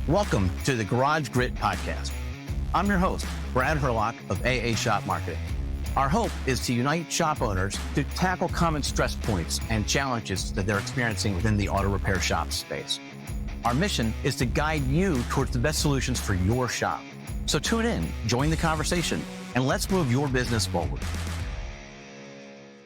Welcome to the Garage Grit Podcast. I'm your host, Brad Hurlock of A.A. Shop Marketing. Our hope is to unite shop owners to tackle common stress points and challenges that they're experiencing within the auto repair shop space. Our mission is to guide you towards the best solutions for your shop. So tune in, join the conversation, and let's move your business forward.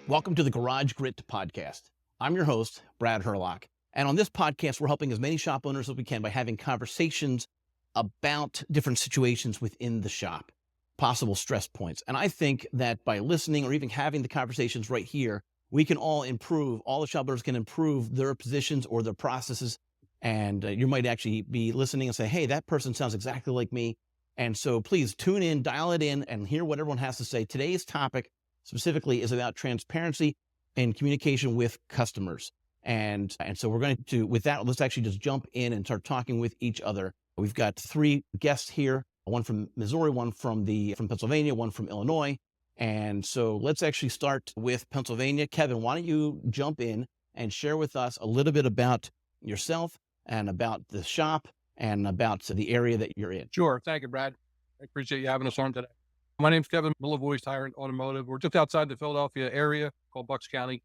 Welcome to the Garage Grit Podcast. I'm your host, Brad Hurlock. And on this podcast, we're helping as many shop owners as we can by having conversations about different situations within the shop, possible stress points. And I think that by listening or even having the conversations right here, we can all improve, all the shop owners can improve their positions or their processes. And you might actually be listening and say, hey, that person sounds exactly like me. And so please tune in, dial it in, and hear what everyone has to say. Today's topic specifically is about transparency and communication with customers. And so we're going to, with that, let's actually just jump in and start talking with each other. We've got three guests here, one from Missouri, one from Pennsylvania, one from Illinois. And so let's actually start with Pennsylvania. Kevin, why don't you jump in and share with us a little bit about yourself and about the shop and about the area that you're in. Sure. Thank you, Brad. I appreciate you having us on today. My name's Kevin, Millevoi Tire and Automotive. We're just outside the Philadelphia area called Bucks County.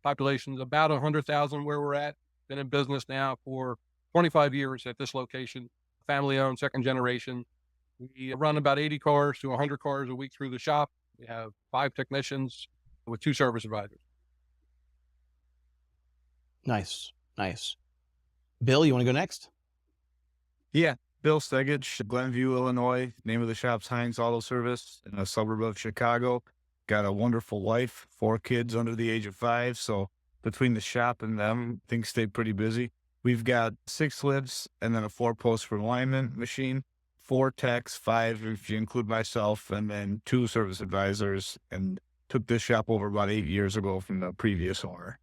Population is about 100,000 where we're at. Been in business now for 25 years at this location. Family owned, second generation. We run about 80 cars to 100 cars a week through the shop. We have 5 technicians with 2 service advisors. Nice. Bill, you want to go next? Yeah, Bill Stegich, Glenview, Illinois. Name of the shop's Hynes Auto Service in a suburb of Chicago. Got a wonderful wife, 4 kids under the age of 5. So between the shop and them, things stay pretty busy. We've got 6 lifts and then a 4-post for alignment machine, 4 techs, 5 if you include myself, and then 2 service advisors, and took this shop over about 8 years ago from the previous owner.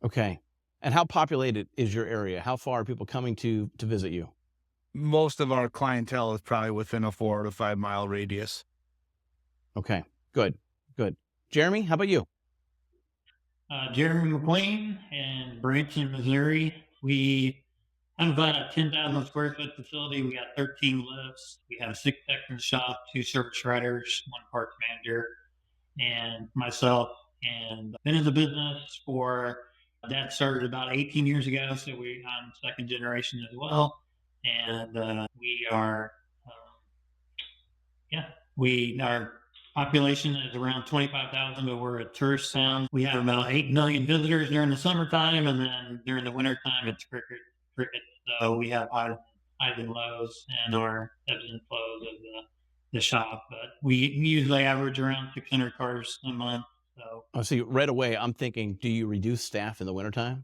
Okay. And how populated is your area? How far are people coming to visit you? Most of our clientele is probably within a 4 to 5 mile radius. Okay, good. Jeremy, how about you? Jeremy McQueen in Branson, Missouri. We have about a 10,000 square foot facility. We got 13 lifts. We have 6 techs in the shop, 2 service writers, 1 parts manager, and myself. And been in the business that started about 18 years ago. So I'm second generation as well. And our population is around 25,000, but we're a tourist town. We have about 8 million visitors during the summertime, and then during the wintertime, it's cricket. So we have highs and lows and our ebbs and flows of the shop. But we usually average around 600 cars a month. So See, right away, I'm thinking, do you reduce staff in the wintertime?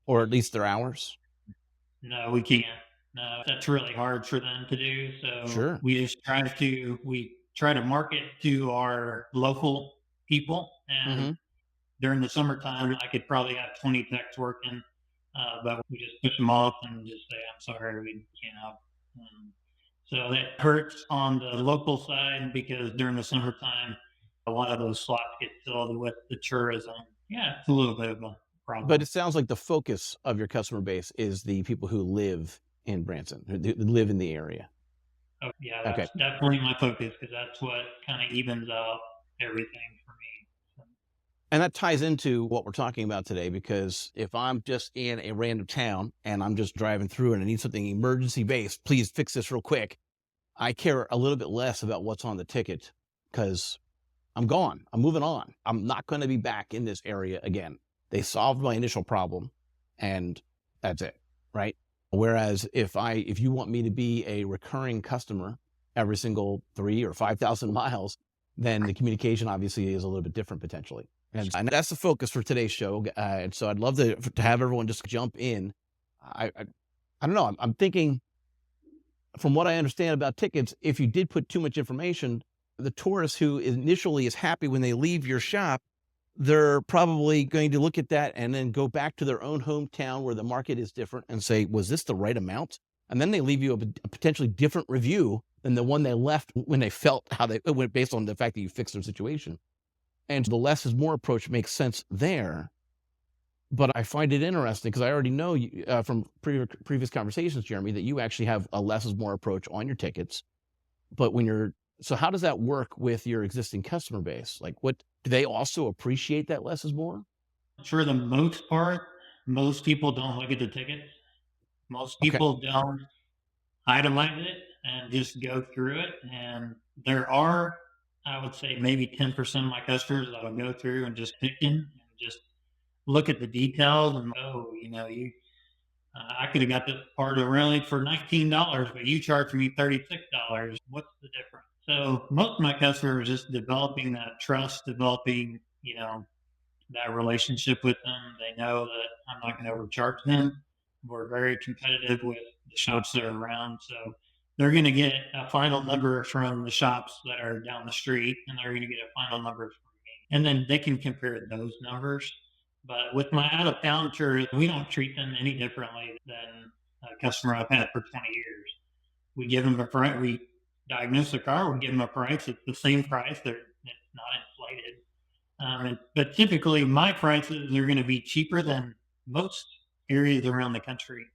Or at least their hours? No, we can't. No, that's really hard for them to do. So Sure. we just try to market to our local people. And during the summertime, I could probably have 20 techs working, but we just push them off and just say, I'm sorry, we can't. So that hurts on the local side because during the summertime, a lot of those slots get filled with the tourism. Yeah, it's a little bit of a problem. But it sounds like the focus of your customer base is the people who live in Branson, who live in the area. Oh, yeah, that's definitely my focus because that's what kind of evens out everything for me. So. And that ties into what we're talking about today, because if I'm just in a random town and I'm just driving through and I need something emergency based, please fix this real quick. I care a little bit less about what's on the ticket because I'm gone. I'm moving on. I'm not going to be back in this area again. They solved my initial problem and that's it, right? Whereas if you want me to be a recurring customer every single 3 or 5,000 miles, then the communication obviously is a little bit different potentially. And that's the focus for today's show. And so I'd love to have everyone just jump in. I don't know. I'm thinking from what I understand about tickets, if you did put too much information, the tourist who initially is happy when they leave your shop, they're probably going to look at that and then go back to their own hometown where the market is different and say, was this the right amount? And then they leave you a potentially different review than the one they left when they felt how they went based on the fact that you fixed their situation. And the less is more approach makes sense there. But I find it interesting because I already know you, from previous conversations, Jeremy, that you actually have a less is more approach on your tickets. But so how does that work with your existing customer base? Like, what do they also appreciate that less is more? For the most part, most people don't look at the tickets. Most Okay. people don't itemize it and just go through it. And there are, I would say, maybe 10% of my customers that'll go through and just pick in and just look at the details and, oh, I could have got this part really for $19, but you charged me $36. What's the difference? So most of my customers are just developing that trust, developing, that relationship with them. They know that I'm not going to overcharge them. We're very competitive with the shops that are around. So they're going to get a final number from the shops that are down the street, and they're going to get a final number from me. And then they can compare those numbers. But with my out of town tours, we don't treat them any differently than a customer I've had for 20 years. We give them a price. We diagnose the car. We give them a price. It's the same price. It's not inflated. But typically, my prices are going to be cheaper than most areas around the country.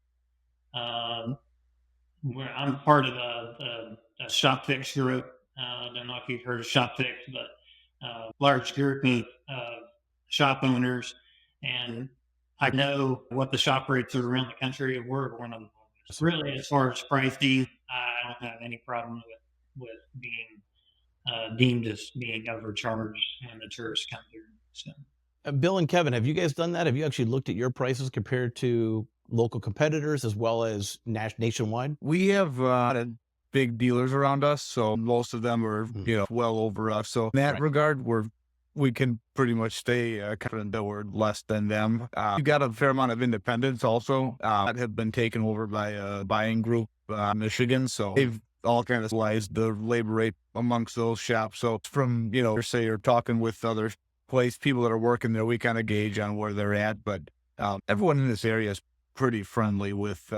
Where I'm part of a shop fix group. I don't know if you've heard of shop fix, but large group of shop owners, and I know what the shop rates are around the country. We're one of them. Really, as far as pricing, I don't have any problem with being deemed as being overcharged when the tourists come through. So, Bill and Kevin, have you guys done that? Have you actually looked at your prices compared to local competitors as well as nationwide? We have big dealers around us, so most of them are well over us. So in that regard, we can pretty much stay confident that we're less than them. We've got a fair amount of independents also that have been taken over by a buying group in Michigan. So they've all kind of realized the labor rate amongst those shops. So from, say you're talking with other people that are working there, we kind of gauge on where they're at. But everyone in this area is pretty friendly with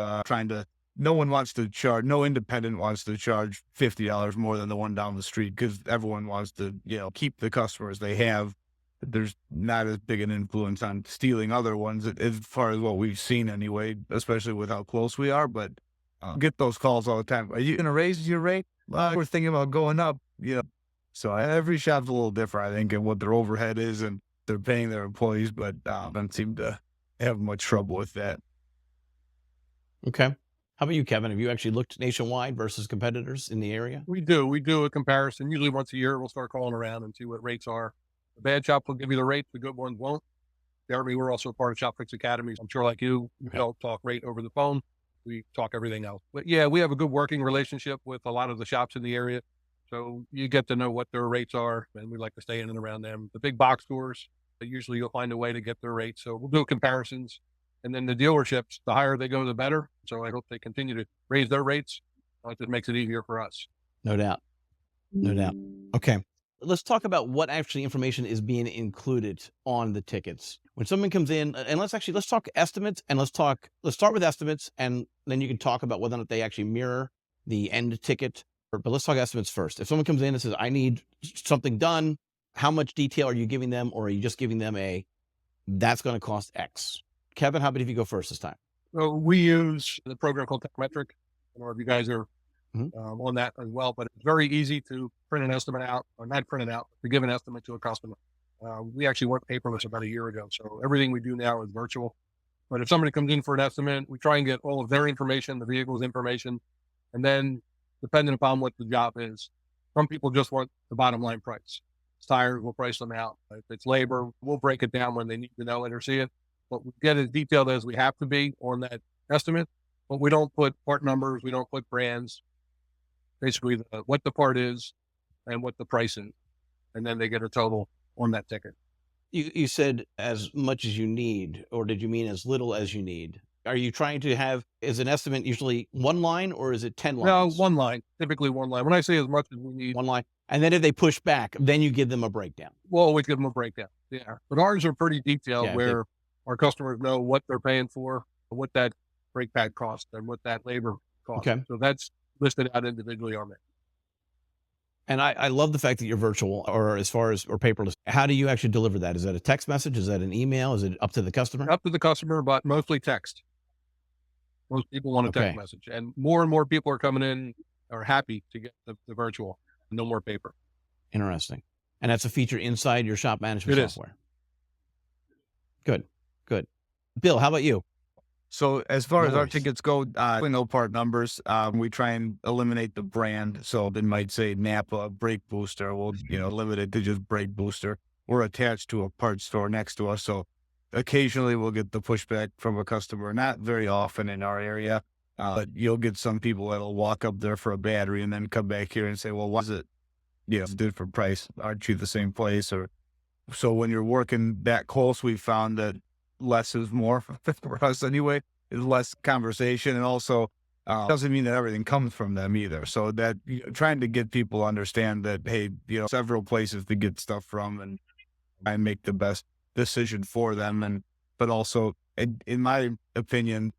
no independent wants to charge $50 more than the one down the street because everyone wants to, keep the customers they have. There's not as big an influence on stealing other ones as far as what we've seen anyway, especially with how close we are. But get those calls all the time. Are you going to raise your rate? We're thinking about going up, So every shop's a little different, I think, in what their overhead is and they're paying their employees, but don't seem to have much trouble with that. Okay. How about you, Kevin? Have you actually looked nationwide versus competitors in the area? We do. We do a comparison. Usually once a year, we'll start calling around and see what rates are. The bad shop will give you the rate. The good ones won't. Jeremy, we're also part of Shop Fix Academy. I'm sure like you don't talk rate over the phone. We talk everything else. But yeah, we have a good working relationship with a lot of the shops in the area. So you get to know what their rates are, and we like to stay in and around them. The big box stores, usually you'll find a way to get their rates. So we'll do comparisons. And then the dealerships, the higher they go, the better. So I hope they continue to raise their rates. It just makes it easier for us. No doubt. No doubt. Okay. Let's talk about what actually information is being included on the tickets. When someone comes in, and let's talk estimates, and let's start with estimates, and then you can talk about whether or not they actually mirror the end ticket. But let's talk estimates first. If someone comes in and says, I need something done, how much detail are you giving them? Or are you just giving them that's going to cost X? Kevin, how about if you go first this time? Well, we use the program called Techmetric. I don't know if you guys are on that as well, but it's very easy to print an estimate out, or not print it out, to give an estimate to a customer. We actually went paperless about a year ago. So everything we do now is virtual. But if somebody comes in for an estimate, we try and get all of their information, the vehicle's information, and then depending upon what the job is, some people just want the bottom line price. It's tires, we'll price them out. If it's labor, we'll break it down when they need to know it or see it. But we get as detailed as we have to be on that estimate. But we don't put part numbers, we don't put brands. Basically, what the part is and what the price is. And then they get a total on that ticket. You said as much as you need, or did you mean as little as you need? Are you trying to have, is an estimate usually one line or is it 10 lines? No, one line, typically one line. When I say as much as we need. One line. And then if they push back, then you give them a breakdown. We'll always give them a breakdown. Yeah. But ours are pretty detailed where our customers know what they're paying for, what that brake pad costs and what that labor costs. Okay. So that's listed out individually on there. And I love the fact that you're virtual or paperless. How do you actually deliver that? Is that a text message? Is that an email? Is it up to the customer? Up to the customer, but mostly text. Most people want a text Okay. message, and more people are coming in, are happy to get the virtual, no more paper. Interesting. And that's a feature inside your shop management It software. Good. Bill, how about you? So as far No as our worries. tickets go, we know part numbers. We try and eliminate the brand. So they might say Napa brake booster. We'll, limit it to just brake booster. We're attached to a parts store next to us. So occasionally we'll get the pushback from a customer, not very often in our area. But you'll get some people that'll walk up there for a battery and then come back here and say, well, why is it, it's a different price? Aren't you the same place? Or so when you're working that close, we found that less is more for us anyway. Is less conversation, and also doesn't mean that everything comes from them either. So that trying to get people to understand that, hey, several places to get stuff from, and try and make the best decision for them. But also, in my opinion,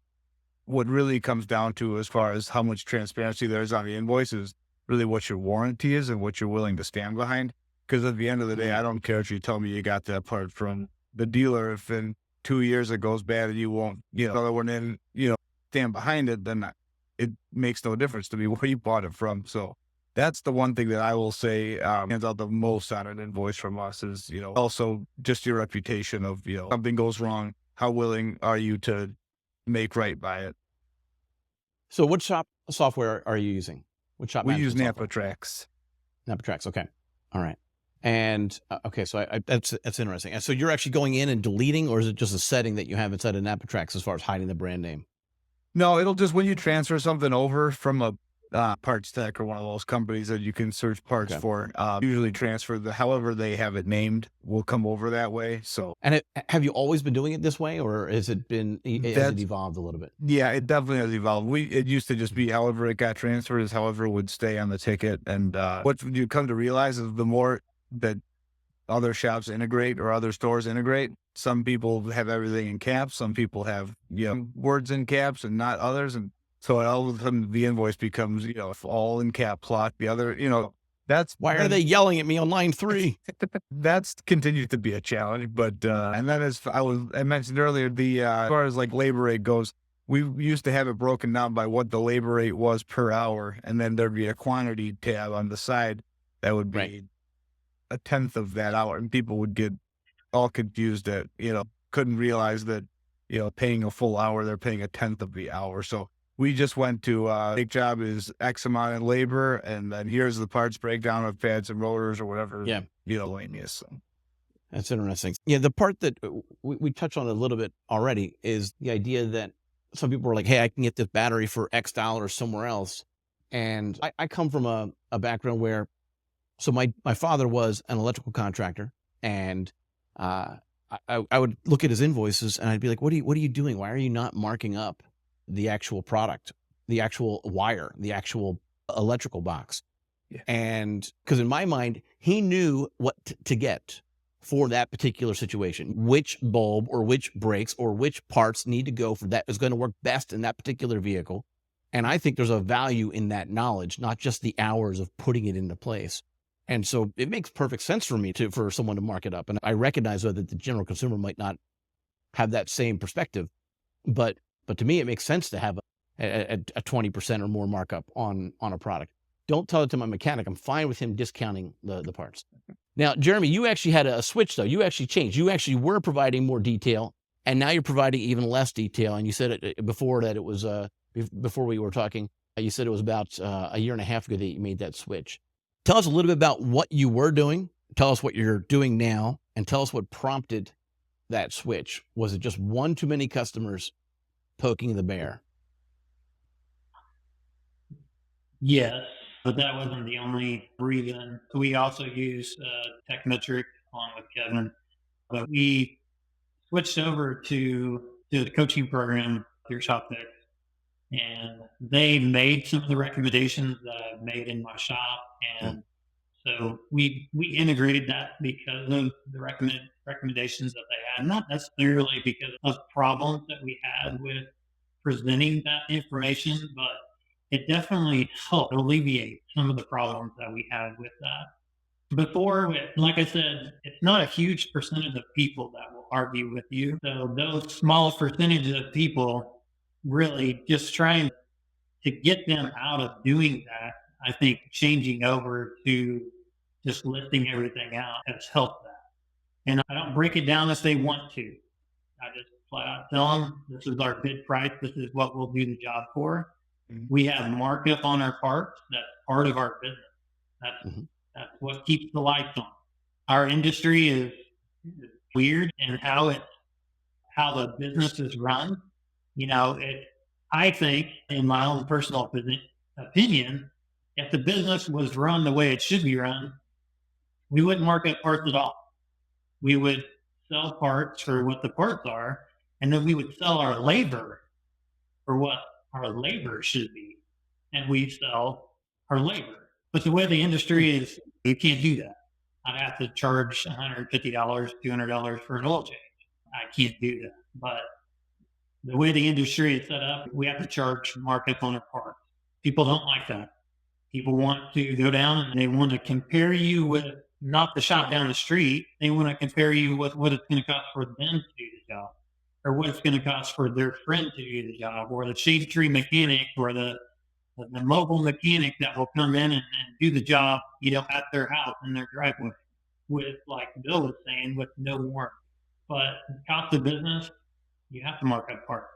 what really comes down to as far as how much transparency there is on the invoice is really what your warranty is and what you're willing to stand behind. Because at the end of the day, I don't care if you tell me you got that part from the dealer. If in 2 years it goes bad and you won't, another one in, stand behind it, then it makes no difference to me where you bought it from. So that's the one thing that I will say stands out the most on an invoice from us is, also just your reputation of, something goes wrong. How willing are you to make right by it? So what shop software are you using? What shop We use management Napa software? Tracks. Napa Tracks. Okay. All right. And okay, so that's interesting. And so you're actually going in and deleting, or is it just a setting that you have inside of Napa Tracks as far as hiding the brand name? No, it'll just, when you transfer something over from a Parts Tech or one of those companies that you can search parts for, usually transfer however they have it named will come over that way. So, and have you always been doing it this way, or has it evolved a little bit? Yeah, it definitely has evolved. It used to just be however it got transferred is however it would stay on the ticket. And what you come to realize is the more that other shops integrate or other stores integrate, some people have everything in caps, some people have words in caps and not others, and so all of a sudden the invoice becomes all in caps lock. The other that's why are they yelling at me on line 3? That's continued to be a challenge. But and then as I mentioned earlier, the as far as like labor rate goes, we used to have it broken down by what the labor rate was per hour, and then there'd be a quantity tab on the side that would be a tenth of that hour, and people would get all confused that couldn't realize that paying a full hour, they're paying a tenth of the hour. So we just went to make job is X amount in labor, and then here's the parts breakdown of pads and rotors or whatever. So. That's interesting. Yeah, the part that we touched on a little bit already is the idea that some people are like, hey, I can get this battery for X dollars somewhere else. And I come from a background where, so my father was an electrical contractor, and I would look at his invoices and I'd be like, what are you doing? Why are you not marking up the actual product, the actual wire, the actual electrical box? Yeah. And because in my mind, he knew what to get for that particular situation, which bulb or which brakes or which parts need to go for that is going to work best in that particular vehicle. And I think there's a value in that knowledge, not just the hours of putting it into place. And so it makes perfect sense for me for someone to mark it up. And I recognize that the general consumer might not have that same perspective, but to me, it makes sense to have a 20% or more markup on a product. Don't tell it to my mechanic. I'm fine with him discounting the parts. Now, Jeremy, you actually had a switch though. You actually changed. You actually were providing more detail, and now you're providing even less detail. And you said it before that it was, before we were talking, you said it was about a year and a half ago that you made that switch. Tell us a little bit about what you were doing. Tell us what you're doing now, and tell us what prompted that switch. Was it just one too many customers poking the bear? Yes, but that wasn't the only reason. We also use Techmetric along with Kevin, but we switched over to the coaching program through Shop Tech, and they made some of the recommendations that I've made in my shop, and so we integrated that because of the recommendations that they had, not necessarily because of problems that we had with presenting that information, but it definitely helped alleviate some of the problems that we had with that. Before, like I said, it's not a huge percentage of people that will argue with you. So those small percentages of people, really just trying to get them out of doing that, I think changing over to just listing everything out has helped that. And I don't break it down if they want to. I just flat out tell them, this is our bid price. This is what we'll do the job for. We have markup on our parts. That's part of our business. That's what keeps the lights on. Our industry is weird in how the business is run. I think, in my own personal opinion, if the business was run the way it should be run, we wouldn't market parts at all. We would sell parts for what the parts are, and then we would sell our labor for what our labor should be, and we sell our labor. But the way the industry is, you can't do that. I'd have to charge $150, $200 for an oil change. I can't do that. But the way the industry is set up, we have to charge markup on our parts. People don't like that. People want to go down and they want to compare you with not the shop down the street. They want to compare you with what it's going to cost for them to do the job, or what it's going to cost for their friend to do the job, or the shade tree mechanic, or the mobile mechanic that will come in and do the job, at their house in their driveway with, like Bill was saying, with no warranty. But the cost of business, you have to mark up parts.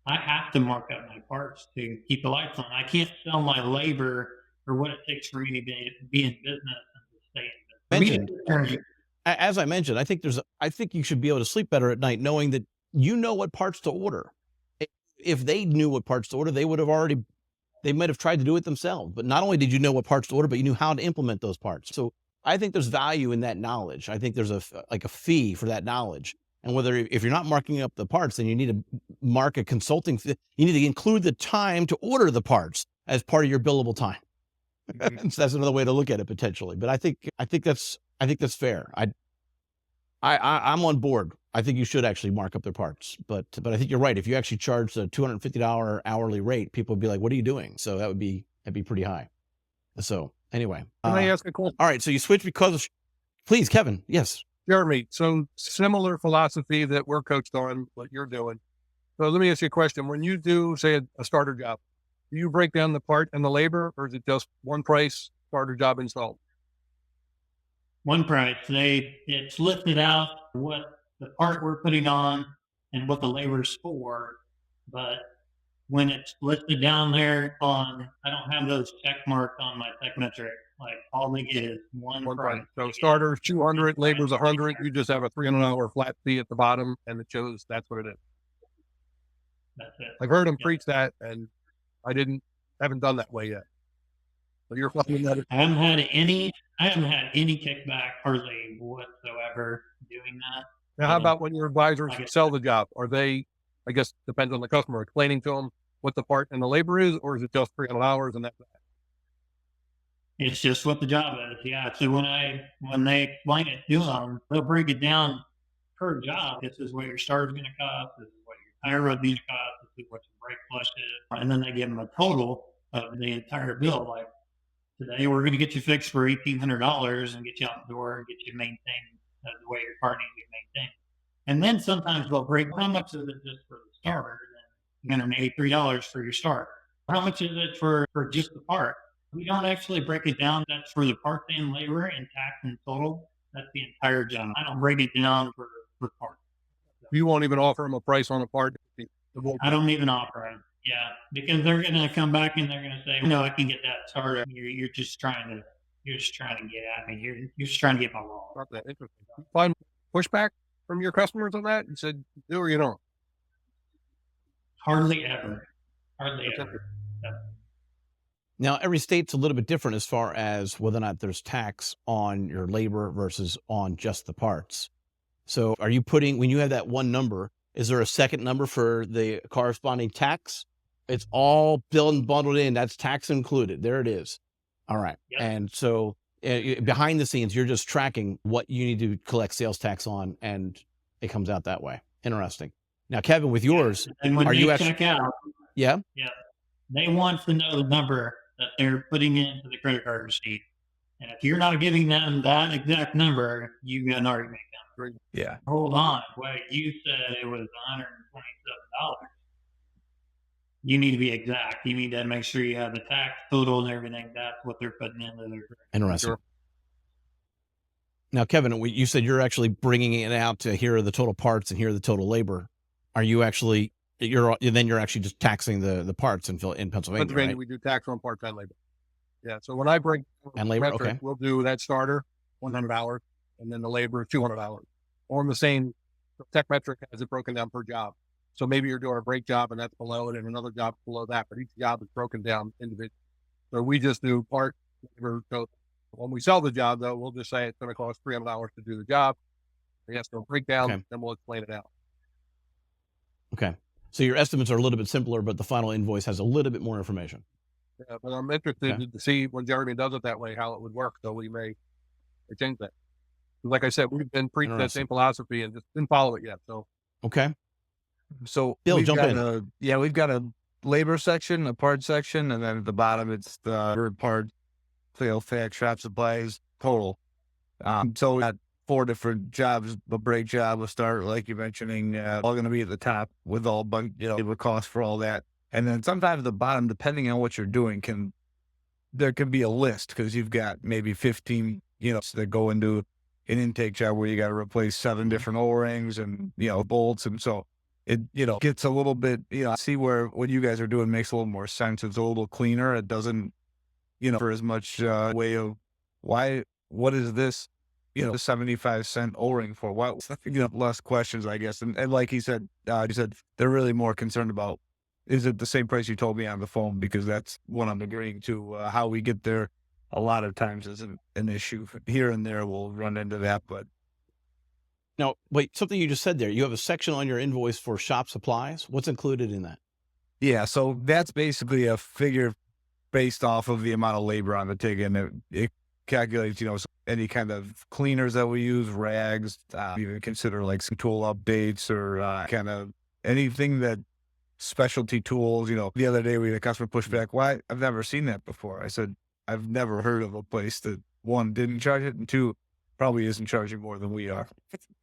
I have to mark up my parts to keep the lights on. I can't sell my labor or what it takes for me to be in business and to stay in business. As I mentioned, I think you should be able to sleep better at night knowing that you know what parts to order. If they knew what parts to order, they might have tried to do it themselves. But not only did you know what parts to order, but you knew how to implement those parts. So I think there's value in that knowledge. I think there's a fee for that knowledge. And if you're not marking up the parts, then you need to mark a consulting fee. You need to include the time to order the parts as part of your billable time. So that's another way to look at it potentially. But I think that's fair. I'm on board. I think you should actually mark up their parts. But I think you're right. If you actually charge a $250 hourly rate, people would be like, "What are you doing?" So that'd be pretty high. So anyway, can I ask a question? All right. So you switch because, please, Kevin. Yes. Jeremy, so similar philosophy that we're coached on, what you're doing. So let me ask you a question. When you do, say, a starter job, do you break down the part and the labor, or is it just one price, starter job installed? One price. It's listed out what the part we're putting on and what the labor's for. But when it's listed down there I don't have those check marks on my Techmetric. Like, all they get is one price. So starter's 200, labor's 100. You just have a $300 flat fee at the bottom, and it shows that's what it is. That's it. I've heard them preach that, and I haven't done that way yet. So you're fucking that. I haven't had any kickback hardly whatsoever doing that. Now, how about when your advisors sell the job? Are they, I guess, depends on the customer, explaining to them what the part and the labor is, or is it just $300 and that's that? It's just what the job is. Yeah. So when they explain it to them, they'll break it down per job. This is what your starter's going to cost. This is what your tire rod needs to cost. This is what your brake flush is. And then they give them a total of the entire bill. Like, today we're going to get you fixed for $1,800 and get you out the door and get you maintained the way your car needs to be maintained. And then sometimes they'll break, how much is it just for the starter? Then $183 for your starter. How much is it for just the part? We don't actually break it down. That's for the parts and labor and tax and total. That's the entire job. I don't break it down for parts. You won't even offer them a price on a part? I don't even offer them. Yeah, because they're going to come back and they're going to say, "No, I can get that started. You're just trying to get at me. You're just trying to get my law." Not that interesting. You find pushback from your customers on that? You said, "Do or you don't?" Hardly ever. Ever. Now, every state's a little bit different as far as whether or not there's tax on your labor versus on just the parts. So are you when you have that one number, is there a second number for the corresponding tax? It's all billed and bundled in. That's tax included. There it is. All right. Yep. And so behind the scenes, you're just tracking what you need to collect sales tax on, and it comes out that way. Interesting. Now, Kevin, with yours, and when check out, yeah, They want to know the number that they're putting into the credit card receipt. And if you're not giving them that exact number, you got an argument coming. Yeah. Hold on. Wait, you said it was $127. You need to be exact. You need to make sure you have the tax total and everything. That's what they're putting into their credit. Interesting. Sure. Now, Kevin, you said you're actually bringing it out to here are the total parts and here are the total labor. Are you actually, you're actually just taxing the parts in Pennsylvania, Pennsylvania, right? we do tax on parts and labor. Yeah. So when I bring And labor, metric, okay. we'll do that starter, $100, and then the labor, $200. On the same tech metric has it broken down per job. So maybe you're doing a brake job and that's below it and another job below that, but each job is broken down individually. So we just do part labor. So when we sell the job, though, we'll just say it's going to cost $300 to do the job. It has to break down, Okay. then we'll explain it out. Okay. So your estimates are a little bit simpler, but the final invoice has a little bit more information. Yeah, but I'm interested to see when Jeremy does it that way, how it would work. So we may change that. Like I said, we've been preaching that same philosophy and just didn't follow it yet. So, okay. So Bill, we've jump got in. we've got a labor section, a part section, and then at the bottom it's the part, sales tax, shop supplies, total. So we got 4 different jobs. The brake job will start, like you're mentioning, all going to be at the top with all the cost for all that. And then sometimes the bottom, depending on what you're doing, there can be a list because you've got maybe 15, that go into an intake job where you got to replace 7 different O-rings and, bolts. And so it, gets a little bit, see where what you guys are doing makes a little more sense. It's a little cleaner. It doesn't, for as much way of what is this, 75-cent O-ring for? What, less questions, I guess. And like he said they're really more concerned about, is it the same price you told me on the phone? Because that's what I'm agreeing to. How we get there a lot of times is an issue. Here and there we'll run into that, but. Now, wait, something you just said there, you have a section on your invoice for shop supplies. What's included in that? Yeah, so that's basically a figure based off of the amount of labor on the ticket, and it calculates, any kind of cleaners that we use, rags, even consider like some tool updates or kind of anything that specialty tools. The other day we had a customer push back, why? I've never seen that before. I said, I've never heard of a place that 1, didn't charge it, and 2, probably isn't charging more than we are.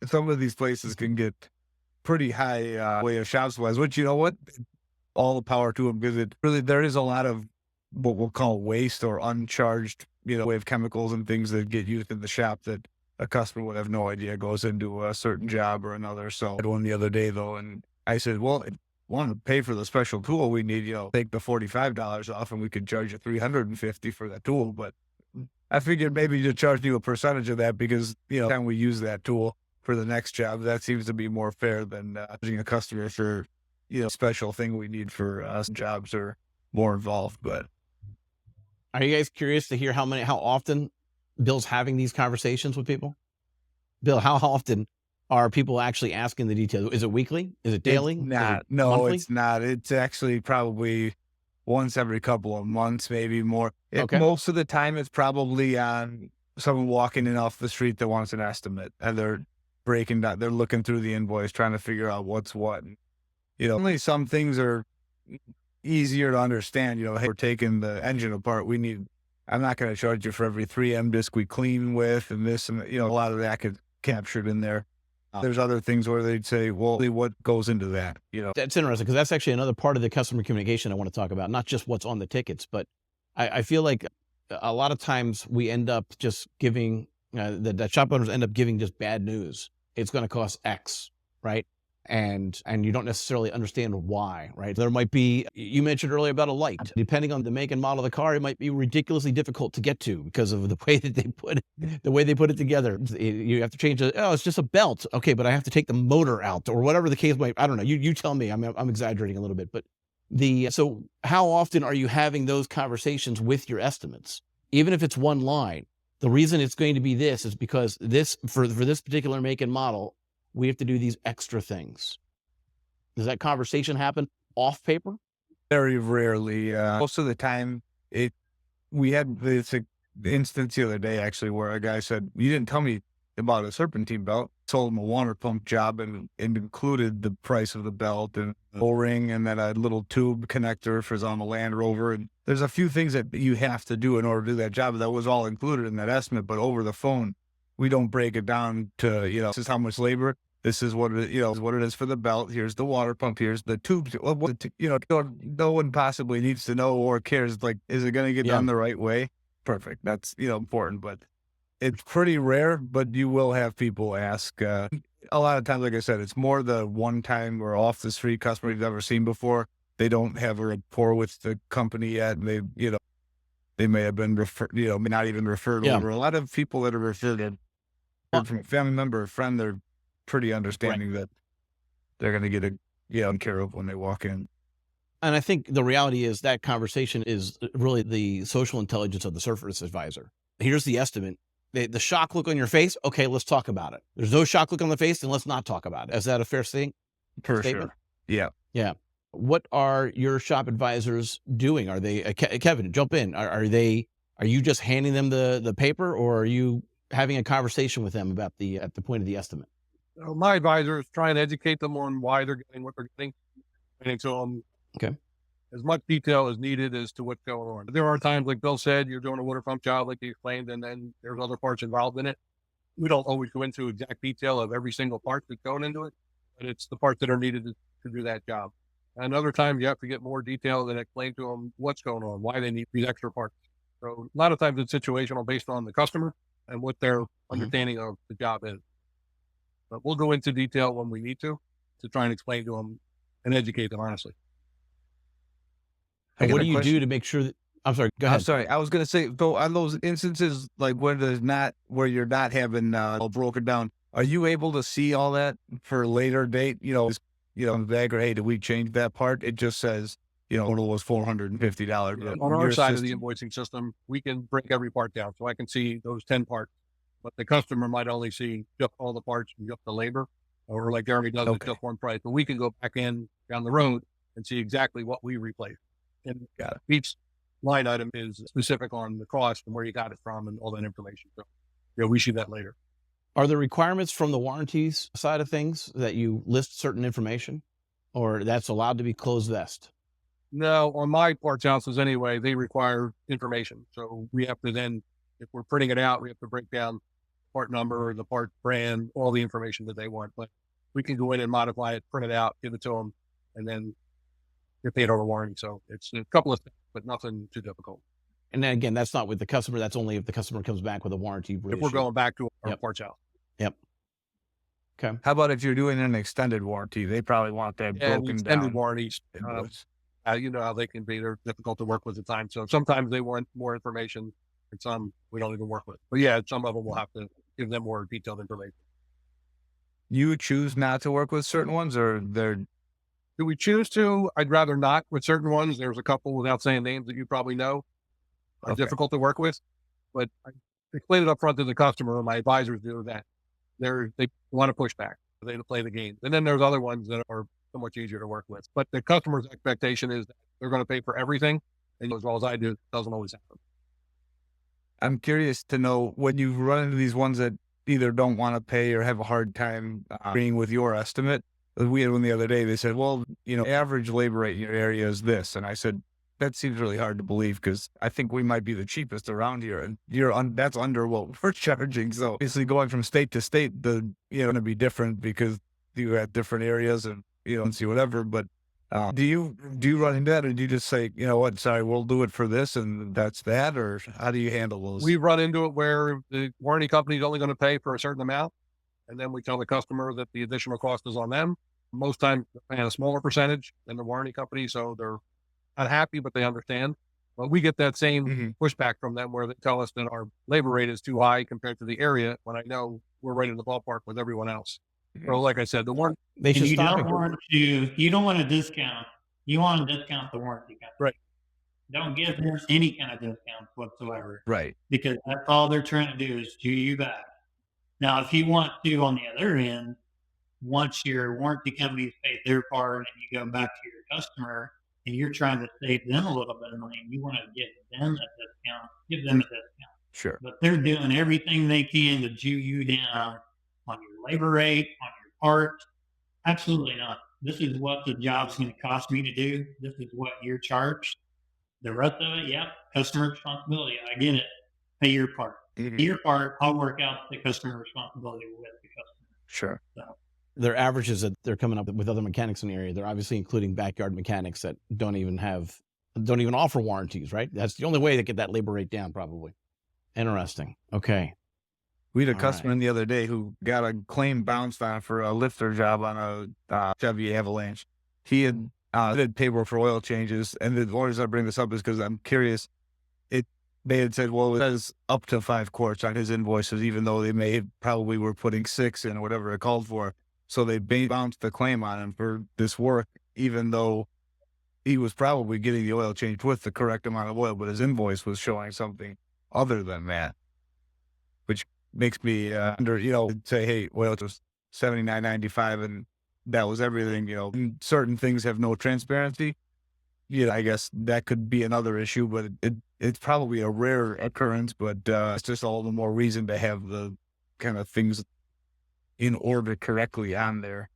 Some of these places can get pretty high way of shop supplies, which, what? All the power to them, because there is a lot of what we'll call waste or uncharged, way of chemicals and things that get used in the shop that a customer would have no idea goes into a certain job or another. So I had one the other day though, and I said, well, if you want to pay for the special tool we need, take the $45 off and we could charge you $350 for that tool. But I figured maybe to charge you a percentage of that because, time we use that tool for the next job, that seems to be more fair than charging a customer for, special thing we need for us jobs are more involved. But are you guys curious to hear how often Bill's having these conversations with people? Bill, how often are people actually asking the details? Is it weekly? Is it daily? It's not. No, monthly? It's not. It's actually probably once every couple of months, maybe more. Most of the time, it's probably on someone walking in off the street that wants an estimate, and they're breaking down. They're looking through the invoice, trying to figure out what's what. Only some things are easier to understand. Hey, we're taking the engine apart. I'm not going to charge you for every 3M disc we clean with, and this, and a lot of that gets captured in there. There's other things where they'd say, well, what goes into that? That's interesting because that's actually another part of the customer communication I want to talk about, not just what's on the tickets, but I feel like a lot of times we end up just giving, the shop owners end up giving just bad news. It's going to cost X, right? And you don't necessarily understand why, right? There might be, you mentioned earlier about a light. Depending on the make and model of the car, it might be ridiculously difficult to get to because of the way that they put it together. You have to change it. Oh, it's just a belt. Okay, but I have to take the motor out or whatever the case might. I don't know. You tell me. I'm exaggerating a little bit, but so how often are you having those conversations with your estimates? Even if it's one line, the reason it's going to be this is because for this particular make and model, we have to do these extra things. Does that conversation happen off paper? Very rarely. Most of the time, we had this instance the other day actually where a guy said, "You didn't tell me about a serpentine belt." Sold him a water pump job and included the price of the belt and O-ring and then a little tube connector for on the Land Rover. And there's a few things that you have to do in order to do that job. That was all included in that estimate, but over the phone, we don't break it down to, this is how much labor. This is what it, is what it is for the belt. Here's the water pump. Here's the tubes. No one possibly needs to know or cares. Like, is it going to get done the right way? Perfect. That's, important, but it's pretty rare, but you will have people ask, a lot of times, like I said, it's more the one time or off the street customer you've never seen before. They don't have a rapport with the company yet. And they may have been referred, may not even referred over. A lot of people that are referred from a family member or friend, they're pretty understanding that they're going to get taken care of when they walk in. And I think the reality is that conversation is really the social intelligence of the service advisor. Here's the estimate. The shock look on your face. Okay, let's talk about it. There's no shock look on the face, then let's not talk about it. Is that a fair thing? For sure. Yeah. Yeah. What are your shop advisors doing? Are they, Kevin, jump in. Are you just handing them the paper, or are you having a conversation with them about at the point of the estimate? My advisor is trying to educate them on why they're getting what they're getting. And so as much detail as needed as to what's going on. There are times, like Bill said, you're doing a water pump job, like you explained, and then there's other parts involved in it. We don't always go into exact detail of every single part that's going into it, but it's the parts that are needed to do that job. And other times you have to get more detail and explain to them what's going on, why they need these extra parts. So a lot of times it's situational based on the customer and what their understanding of the job is. But we'll go into detail when we need to try and explain to them and educate them honestly. And what do you do to make sure that, I'm sorry, go ahead. I'm sorry. I was going to say, though, on those instances, like where you're not having all broken down, are you able to see all that for a later date? On the bag, or hey, did we change that part? It just says, total was $450. On our side of the invoicing system, we can break every part down. So I can see those 10 parts, but the customer might only see just all the parts and just the labor, or like Jeremy does, it's just one price. But we can go back in down the road and see exactly what we replaced. And each line item is specific on the cost and where you got it from and all that information. So we see that later. Are there requirements from the warranties side of things that you list certain information, or that's allowed to be closed vest? No, on my parts houses anyway, they require information. So we have to then, if we're printing it out, we have to break down part number, the part brand, all the information that they want. But we can go in and modify it, print it out, give it to them, and then get paid over warranty. So it's a couple of things, but nothing too difficult. And then again, that's not with the customer. That's only if the customer comes back with a warranty reissue. If we're going back to our parts house. Yep. Okay. How about if you're doing an extended warranty? They probably want that broken down. Extended warranties, you know how they can be. They're difficult to work with at times. So sometimes they want more information, and some we don't even work with. But yeah, some of them we'll have to give them more detailed information. You choose not to work with certain ones, or they're... Do we choose to? I'd rather not with certain ones. There's a couple, without saying names, that you probably know are difficult to work with. But I explain it up front to the customer, or my advisors do, that they want to push back. They play the game. And then there's other ones that are so much easier to work with. But the customer's expectation is that they're going to pay for everything. And as well as I do, it doesn't always happen. I'm curious to know, when you run into these ones that either don't want to pay or have a hard time agreeing with your estimate. We had one the other day. They said, well, average labor rate in your area is this. And I said, that seems really hard to believe, because I think we might be the cheapest around here. And that's under what we're charging. So obviously going from state to state, going to be different because you have different areas and, and see whatever. But do you run into that, or do you just say, sorry, we'll do it for this and that's that? Or how do you handle those? We run into it where the warranty company is only going to pay for a certain amount. And then we tell the customer that the additional cost is on them. Most times they're paying a smaller percentage than the warranty company. So they're not happy, but they understand. But we get that same pushback from them where they tell us that our labor rate is too high compared to the area, when I know we're right in the ballpark with everyone else. So like I said, the warranty, they should stop. You don't want to discount. You want to discount the warranty company. Right. Don't give them any kind of discounts whatsoever. Right. Because that's all they're trying to do is chew you back. Now, if you want to, on the other end, once your warranty company's paid their part and you go back to your customer and you're trying to save them a little bit of money, and you want to give them a discount, give them a discount. Sure. But they're doing everything they can to chew you down on your labor rate, on your part. Absolutely not. this is what the job's going to cost me to do. This is what you're charged. The rest of it, yeah, customer responsibility. I get it. Pay your part. Pay your part. I'll work out the customer responsibility with the customer. Sure. So Their averages that they're coming up with other mechanics in the area, they're obviously including backyard mechanics that don't even offer warranties, right? That's the only way to get that labor rate down, probably. Interesting. Okay. We had a All customer right. the other day who got a claim bounced on for a lifter job on a Chevy Avalanche. He had did paperwork for oil changes, and the only reason I bring this up is because I'm curious. They had said, well, it says up to 5 quarts on his invoices, even though they probably were putting 6 in or whatever it called for. So they bounced the claim on him for this work, even though he was probably getting the oil changed with the correct amount of oil, but his invoice was showing something other than that, which makes me say, hey, oil was $79.95 and that was everything. And certain things have no transparency. I guess that could be another issue, but it's probably a rare occurrence, but it's just all the more reason to have the kind of things in order correctly on there.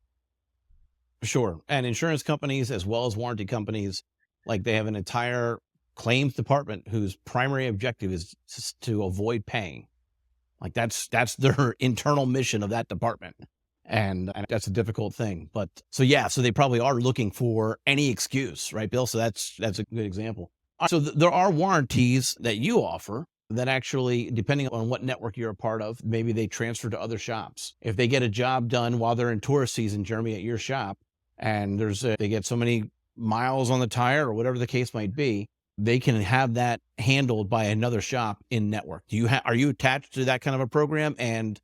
Sure. And insurance companies, as well as warranty companies, like they have an entire claims department whose primary objective is to avoid paying. Like that's their internal mission of that department. And that's a difficult thing. But so they probably are looking for any excuse, right, Bill? So that's a good example. So there are warranties that you offer that actually, depending on what network you're a part of, maybe they transfer to other shops. If they get a job done while they're in tourist season, Jeremy, at your shop, and they get so many miles on the tire or whatever the case might be, they can have that handled by another shop in network. Are you attached to that kind of a program? And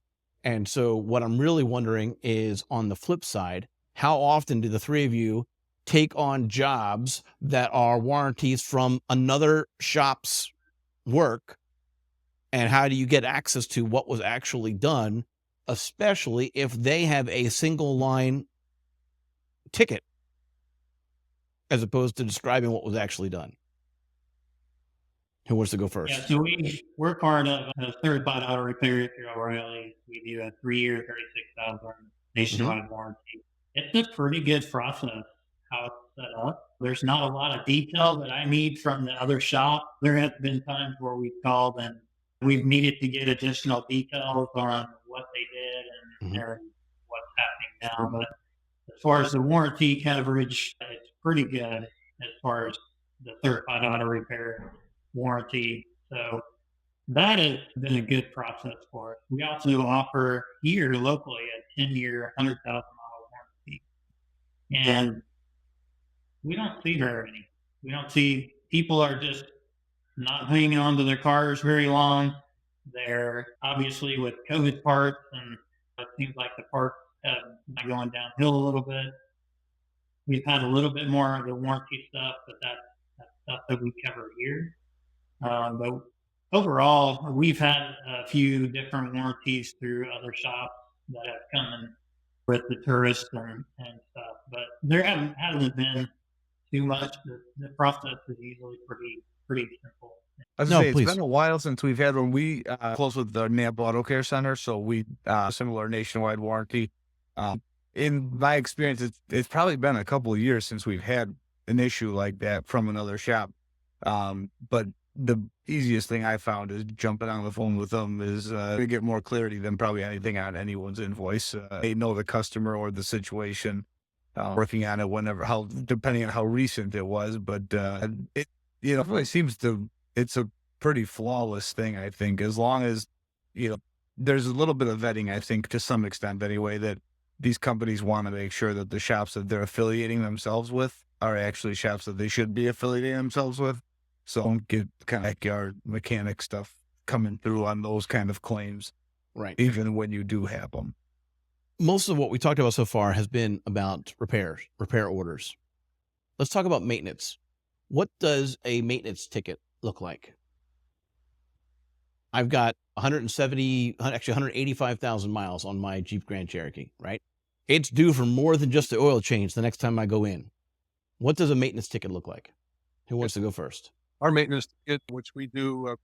so what I'm really wondering is, on the flip side, how often do the three of you take on jobs that are warranties from another shop's work? And how do you get access to what was actually done, especially if they have a single line ticket as opposed to describing what was actually done? Who wants to go first? yeah, so we're part of a certified auto repair here at O'Reilly. We do a 3-year, 36,000 nationwide warranty. It's a pretty good process how it's set up. There's not a lot of detail that I need from the other shop. There have been times where we've called and we've needed to get additional details on what they did and what's happening now. But as far as the warranty coverage, it's pretty good as far as the certified auto repair warranty. So that has been a good process for us. We also offer here locally a 10-year, 100,000 mile warranty. And we don't see very many. We don't see people are just not hanging on to their cars very long. They're obviously with COVID parts, and it seems like the parts have been going downhill a little bit. We've had a little bit more of the warranty stuff, but that's stuff that we cover here. But overall, we've had a few different warranties through other shops that have come in with the tourists and stuff, but there hasn't been too much. The process is usually pretty simple. I was it's been a while since we've had one. We close with the NAP Auto Care Center, so we similar nationwide warranty. In my experience, it's probably been a couple of years since we've had an issue like that from another shop. But the easiest thing I found is jumping on the phone with them is to get more clarity than probably anything on anyone's invoice. They know the customer or the situation, working on it depending on how recent it was. But it really seems it's a pretty flawless thing, I think, as long as, there's a little bit of vetting, I think, to some extent anyway, that these companies want to make sure that the shops that they're affiliating themselves with are actually shops that they should be affiliating themselves with. So don't get kind of backyard mechanic stuff coming through on those kind of claims, right? Even when you do have them. Most of what we talked about so far has been about repair orders. Let's talk about maintenance. What does a maintenance ticket look like? I've got 185,000 miles on my Jeep Grand Cherokee, right? It's due for more than just the oil change the next time I go in. What does a maintenance ticket look like? Who wants to go first? Our maintenance ticket, which we do a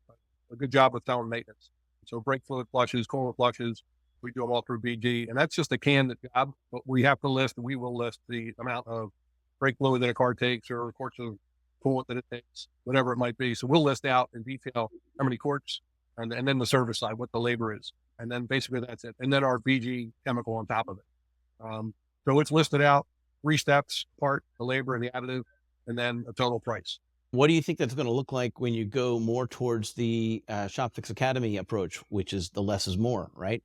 good job of selling maintenance. So brake fluid flushes, coolant flushes, We do them all through BG, and that's just a canned job. But we have to list, we will list the amount of brake fluid that a car takes or quarts of coolant that it takes, whatever it might be. So we'll list out in detail how many quarts, and then the service side, what the labor is. And then basically that's it. And then our BG chemical on top of it. So it's listed out, 3 steps: part, the labor and the additive, and then a total price. What do you think that's going to look like when you go more towards the Shop Fix Academy approach, which is the less is more, right?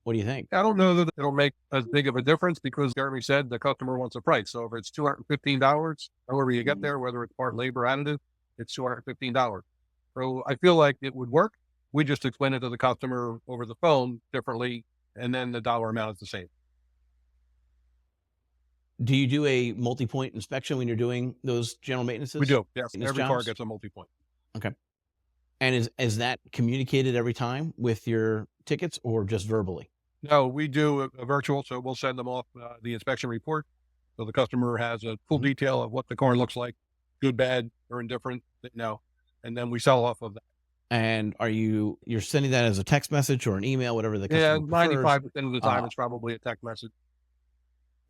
What do you think? I don't know that it'll make as big of a difference because Jeremy said the customer wants a price. So if it's $215, however you get there, whether it's part, labor, additive, it's $215. So I feel like it would work. We just explain it to the customer over the phone differently, and then the dollar amount is the same. Do you do a multi-point inspection when you're doing those general maintenances? We do, yes. Maintenance Every car jobs? gets a multi-point. Okay. And is that communicated every time with your tickets or just verbally? No, we do a virtual, so we'll send them off the inspection report. So the customer has a full detail of what the car looks like, good, bad, or indifferent, and then we sell off of that. And you're sending that as a text message or an email, whatever the customer prefers? 95% of the time, it's probably a text message.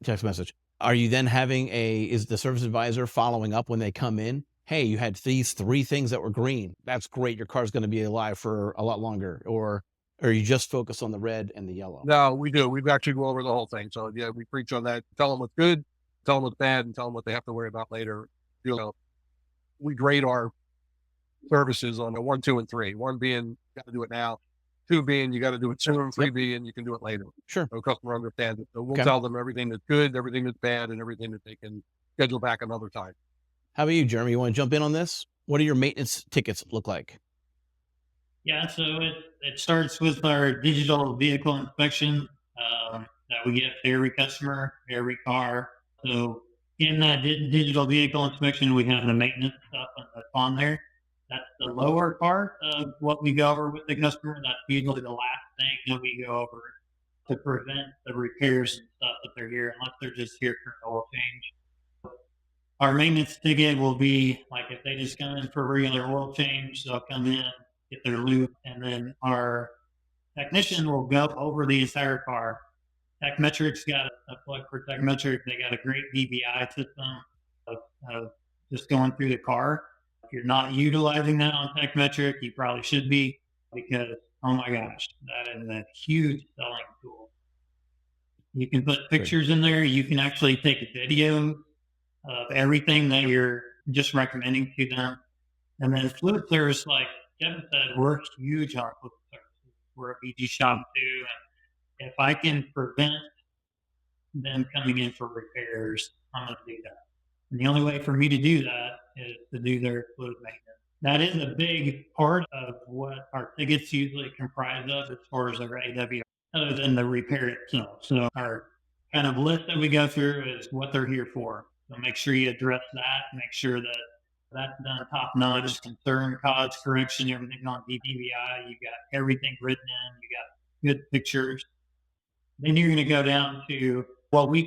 Text message. Are you then having is the service advisor following up when they come in? Hey, you had these 3 things that were green. That's great. Your car's going to be alive for a lot longer. Or you just focus on the red and the yellow? No, we do. We actually go over the whole thing. So yeah, we preach on that. Tell them what's good, tell them what's bad, and tell them what they have to worry about later. We grade our services on a 1, 2, and 3. 1 being, you got to do it now. 2 being, you got to do it soon. 3 being, you can do it later. Sure. So the customer understands it. So we'll tell them everything that's good, everything that's bad, and everything that they can schedule back another time. How about you, Jeremy? You want to jump in on this? What do your maintenance tickets look like? Yeah, so it starts with our digital vehicle inspection that we get to every customer, every car. So in that digital vehicle inspection, we have the maintenance stuff that's on there. That's the lower part of what we go over with the customer. That's usually the last thing that we go over to prevent the repairs and stuff that they're here, unless they're just here for an oil change. Our maintenance ticket will be like if they just come in for a regular oil change, they'll come in, get their lube, and then our technician will go over the entire car. Techmetric's got a plug for Techmetric. They got a great DVI system of just going through the car. If you're not utilizing that on Techmetric, you probably should be, because, oh my gosh, that is a huge selling tool. You can put pictures in there. You can actually take a video of everything that you're just recommending to them. And then fluid service, like Kevin said, we're huge on fluid services. We're a BG shop too. And if I can prevent them coming in for repairs, I'm going to do that. And the only way for me to do that is to do their fluid maintenance. That is a big part of what our tickets usually comprise of as far as our AWR, other than the repair itself. So our kind of list that we go through is what they're here for. So make sure you address that. Make sure that that's done top notch, concern, cause, correction, everything on DVI. You got everything written in. You got good pictures. Then you're going to go down to what we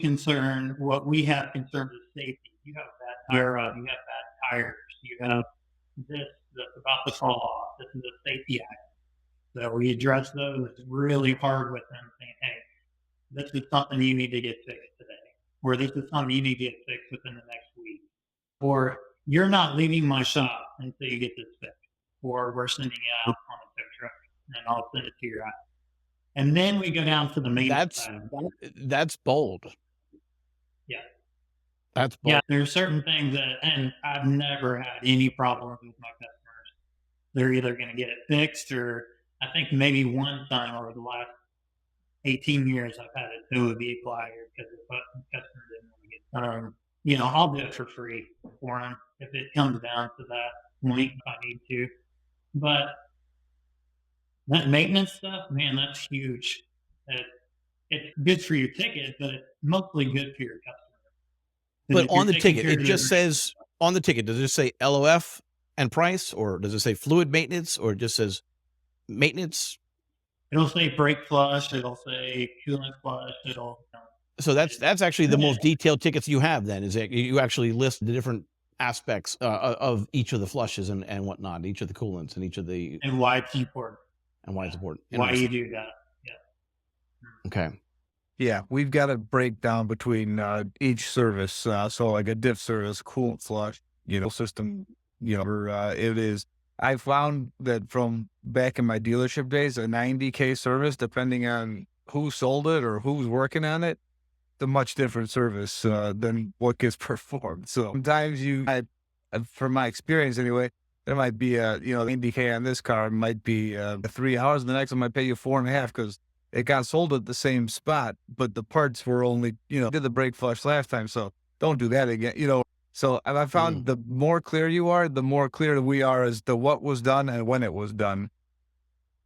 have concerns with safety. You have bad tire up. You have bad tires. You have this that's about to fall off. This is a safety act. So we address those really hard with them, saying, hey, this is something you need to get fixed today, or this is something you need to get fixed within the next week, or you're not leaving my shop until you get this fixed, or we're sending it out on a tow truck and I'll send it to your house. And then we go down to the maintenance side. That's bold. Yeah. That's bold. Yeah, there's certain things that, and I've never had any problems with my customers. They're either going to get it fixed, or I think maybe one time over the last 18 years, I've had to tow a vehicle out here because the customer didn't want to get I'll do it for free for them if it comes down to that point if I need to. But that maintenance stuff, man, that's huge. It's good for your ticket, but it's mostly good for your customer. But on the ticket, it just says on the ticket, does it say LOF and price, or does it say fluid maintenance, or it just says maintenance? It'll say brake flush. It'll say coolant flush. So that's actually the most detailed tickets you have. Then is that you actually list the different aspects of each of the flushes and whatnot, each of the coolants and each of the and why it's important and why it's important. Why you do that? Yeah. Okay. Yeah, we've got a breakdown between each service. So like a diff service, coolant flush, system, it is. I found that from back in my dealership days, a 90K service, depending on who sold it or who's working on it, a much different service than what gets performed. So sometimes from my experience anyway, there might be a 90K on this car, it might be 3 hours, and the next one might pay you 4.5 because it got sold at the same spot, but the parts were only, did the brake flush last time. So don't do that again, So I found the more clear you are, the more clear we are as to what was done and when it was done.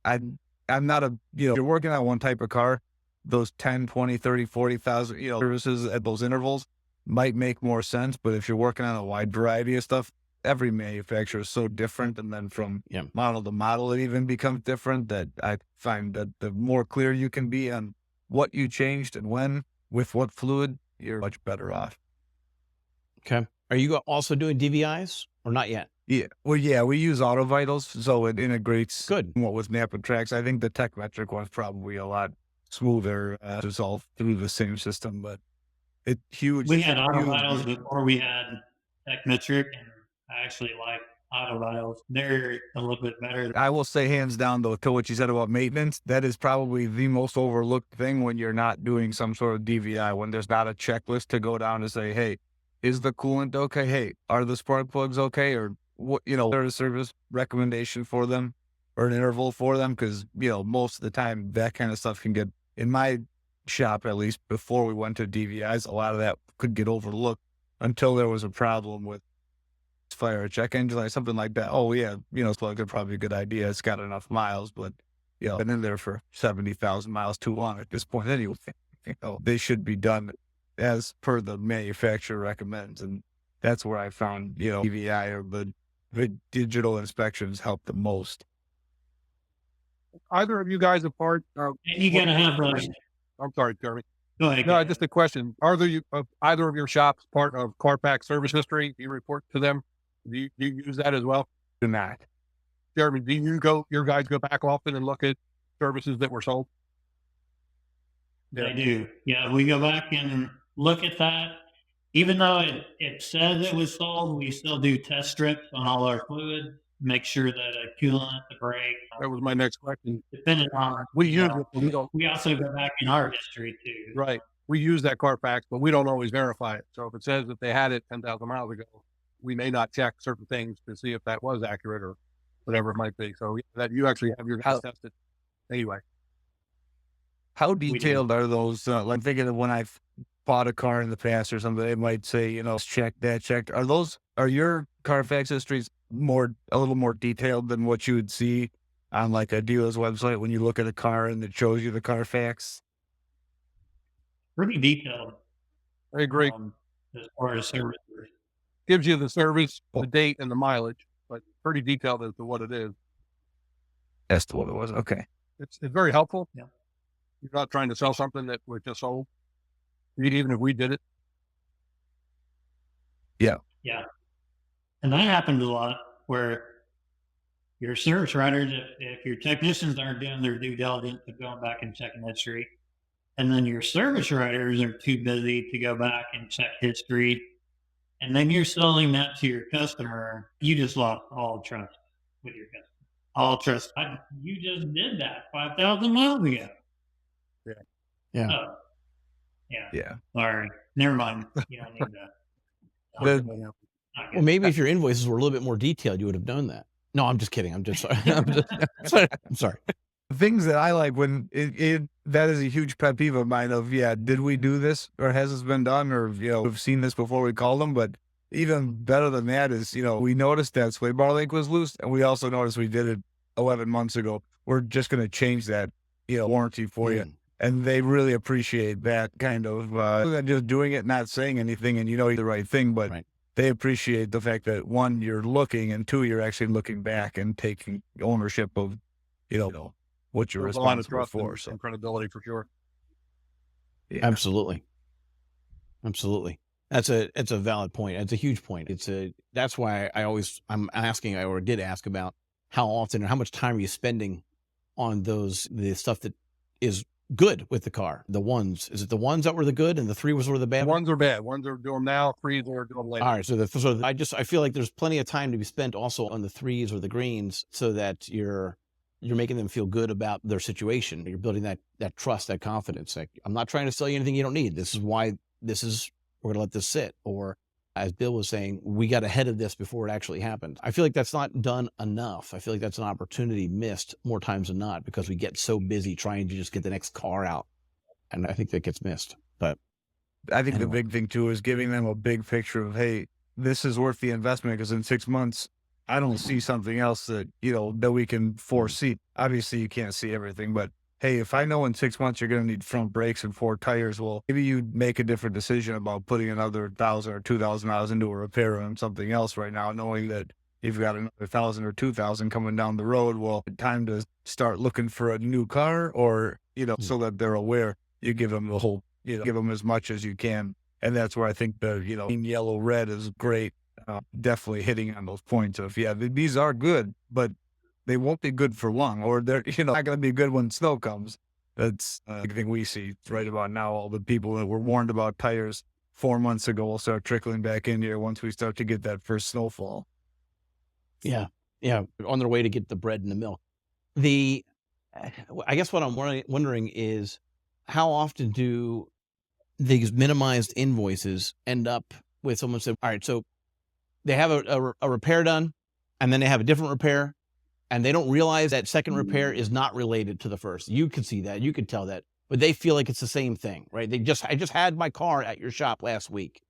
I'm not you're working on one type of car, those 10, 20, 30, 40,000, services at those intervals might make more sense. But if you're working on a wide variety of stuff, every manufacturer is so different. And then from model to model, it even becomes different, that I find that the more clear you can be on what you changed and when, with what fluid, you're much better off. Okay. Are you also doing DVIs or not yet? Yeah. Well, yeah, we use Auto Vitals, so it integrates Good. what with Napa Tracks. I think the Tech Metric one's probably a lot smoother to resolve through the same system, but it's huge. We had Auto Vitals before we had Tech Metric, and I actually like Auto Vitals. They're a little bit better. I will say hands down, though, to what you said about maintenance, that is probably the most overlooked thing when you're not doing some sort of DVI, when there's not a checklist to go down to say, hey, is the coolant okay? Hey, are the spark plugs okay? Or what, there a service recommendation for them or an interval for them? Because, most of the time that kind of stuff can get, in my shop, at least before we went to DVIs, a lot of that could get overlooked until there was a problem with fire, a check engine light, something like that. Oh yeah, plug is probably a good idea. It's got enough miles, but been in there for 70,000 miles too long at this point anyway. They should be done as per the manufacturer recommends, and that's where I found DVI or the digital inspections help the most. Either of you guys a part? You gotta have those. I'm sorry, Jeremy. Go ahead. No, just a question. Are there either of your shops part of Carfax service history? Do you report to them? Do you use that as well? Do not. Jeremy, do your guys go back often and look at services that were sold? They do. Yeah, we go back and look at that. Even though it says it was sold, we still do test strips on all our fluid, make sure that a coolant, the brake. That was my next question. Depending on, we use it, but we don't. We also go back in our history too. Right. We use that Carfax, but we don't always verify it. So if it says that they had it 10,000 miles ago, we may not check certain things to see if that was accurate or whatever it might be. So that you actually have your guys tested anyway. How detailed are those? Like thinking of when I've bought a car in the past or something, they might say, check that, checked. Are your Carfax histories a little more detailed than what you would see on like a dealer's website when you look at a car and it shows you the Carfax? Pretty detailed. I agree. As far as service. Gives you the service, the date, and the mileage, but pretty detailed as to what it is. That's what it was. Okay. It's very helpful. Yeah. You're not trying to sell something that was just sold, even if we did it. Yeah. Yeah. And that happens a lot where your service writers, if your technicians aren't doing their due diligence of going back and checking history, and then your service writers are too busy to go back and check history, and then you're selling that to your customer, you just lost all trust with your customer. All trust. You just did that 5,000 miles ago. Yeah. Yeah. Oh, yeah. Yeah. Sorry. Never mind. You don't need that. Well, maybe if your invoices were a little bit more detailed, you would have done that. No, I'm just kidding. I'm just sorry. I'm sorry. Things that I like when that is a huge pet peeve of mine of, did we do this or has this been done or, we've seen this before we called them. But even better than that is, we noticed that sway bar link was loose and we also noticed we did it 11 months ago. We're just going to change that, warranty for you. And they really appreciate that kind of, just doing it, not saying anything and the right thing, but they appreciate the fact that one, you're looking and two, you're actually looking back and taking ownership of, what you're responsible for. So credibility for sure. Yeah. Absolutely. It's a valid point. It's a huge point. That's why I'm asking, or did ask about how often and how much time are you spending on the stuff that is good with the car? The ones, is it the ones that were the good and the three were the bad? Ones are bad. Ones are doing now. Threes are doing later. All right. So I feel like there's plenty of time to be spent also on the threes or the greens so that you're making them feel good about their situation. You're building that trust, that confidence. Like, I'm not trying to sell you anything you don't need. This is why we're going to let this sit. Or as Bill was saying, we got ahead of this before it actually happened. I feel like that's not done enough. I feel like that's an opportunity missed more times than not because we get so busy trying to just get the next car out. And I think that gets missed. But I think anyway. the big thing too is giving them a big picture of, hey, this is worth the investment because in 6 months, I don't see something else that, that we can foresee. Obviously you can't see everything, but hey, if I know in 6 months you're going to need front brakes and 4 tires, well, maybe you make a different decision about putting another $1,000 or $2,000 into a repair on something else right now, knowing that you've got another $1,000 or $2,000 coming down the road. Well, time to start looking for a new car, or, so that they're aware. You give them the whole, give them as much as you can. And that's where I think the, yellow, red is great. Definitely hitting on those points of, these are good, but they won't be good for long, or they're, not going to be good when snow comes. That's the thing we see right about now. All the people that were warned about tires 4 months ago will start trickling back in here once we start to get that first snowfall. Yeah. Yeah. On their way to get the bread and the milk. I guess what I'm wondering is, how often do these minimized invoices end up with someone say, all right, so they have a repair done, and then they have a different repair, and they don't realize that second repair is not related to the first. You can see that, you can tell that, but they feel like it's the same thing, right? I just had my car at your shop last week.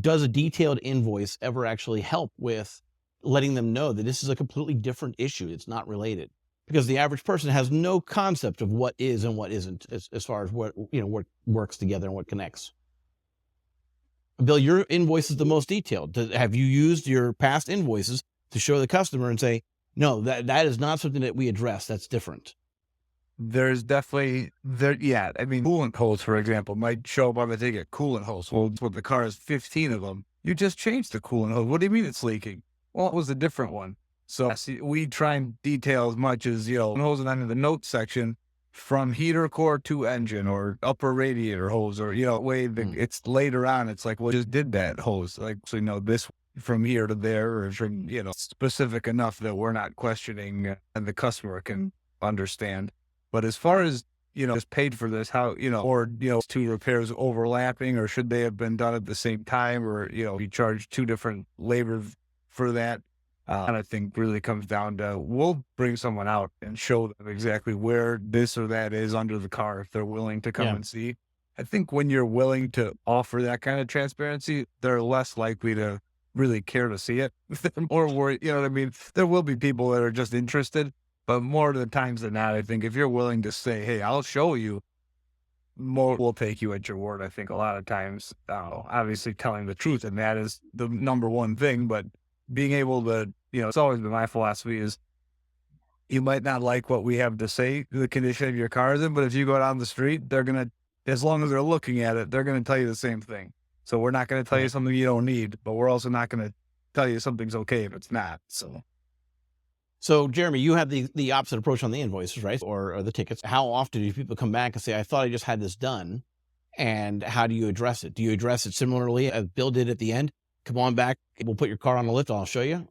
Does a detailed invoice ever actually help with letting them know that this is a completely different issue? It's not related, because the average person has no concept of what is and what isn't as far as what works together and what connects. Bill, your invoice is the most detailed. Have you used your past invoices to show the customer and say, no, that is not something that we address. That's different. There's definitely coolant hose, for example, might show up on the ticket, coolant hose. Well, the car has 15 of them. You just changed the coolant hose. What do you mean it's leaking? Well, it was a different one. So we try and detail as much as, hose and under the notes section, from heater core to engine, or upper radiator hose, or, it's later on. It's like, well, just did that hose. Like, so, this from here to there, or from, specific enough that we're not questioning and the customer can understand. But as far as, just paid for this, how, or, 2 repairs overlapping, or should they have been done at the same time, or, you charge 2 different labor for that. And I think really comes down to, we'll bring someone out and show them exactly where this or that is under the car if they're willing to come and see. I think when you're willing to offer that kind of transparency, they're less likely to really care to see it. They're more worried, you know what I mean? There will be people that are just interested, but more of the times than not, I think if you're willing to say, hey, I'll show you, more will take you at your word. I think a lot of times, obviously telling the truth, and that is the number one thing, but being able to, it's always been my philosophy is, you might not like what we have to say, the condition of your car is in, but if you go down the street, they're going to, as long as they're looking at it, they're going to tell you the same thing. So we're not going to tell you something you don't need, but we're also not going to tell you something's okay if it's not. So Jeremy, you have the opposite approach on the invoices, right? Or the tickets. How often do people come back and say, I thought I just had this done? And how do you address it? Do you address it similarly as Bill did at the end? Come on back, we'll put your car on the lift, I'll show you.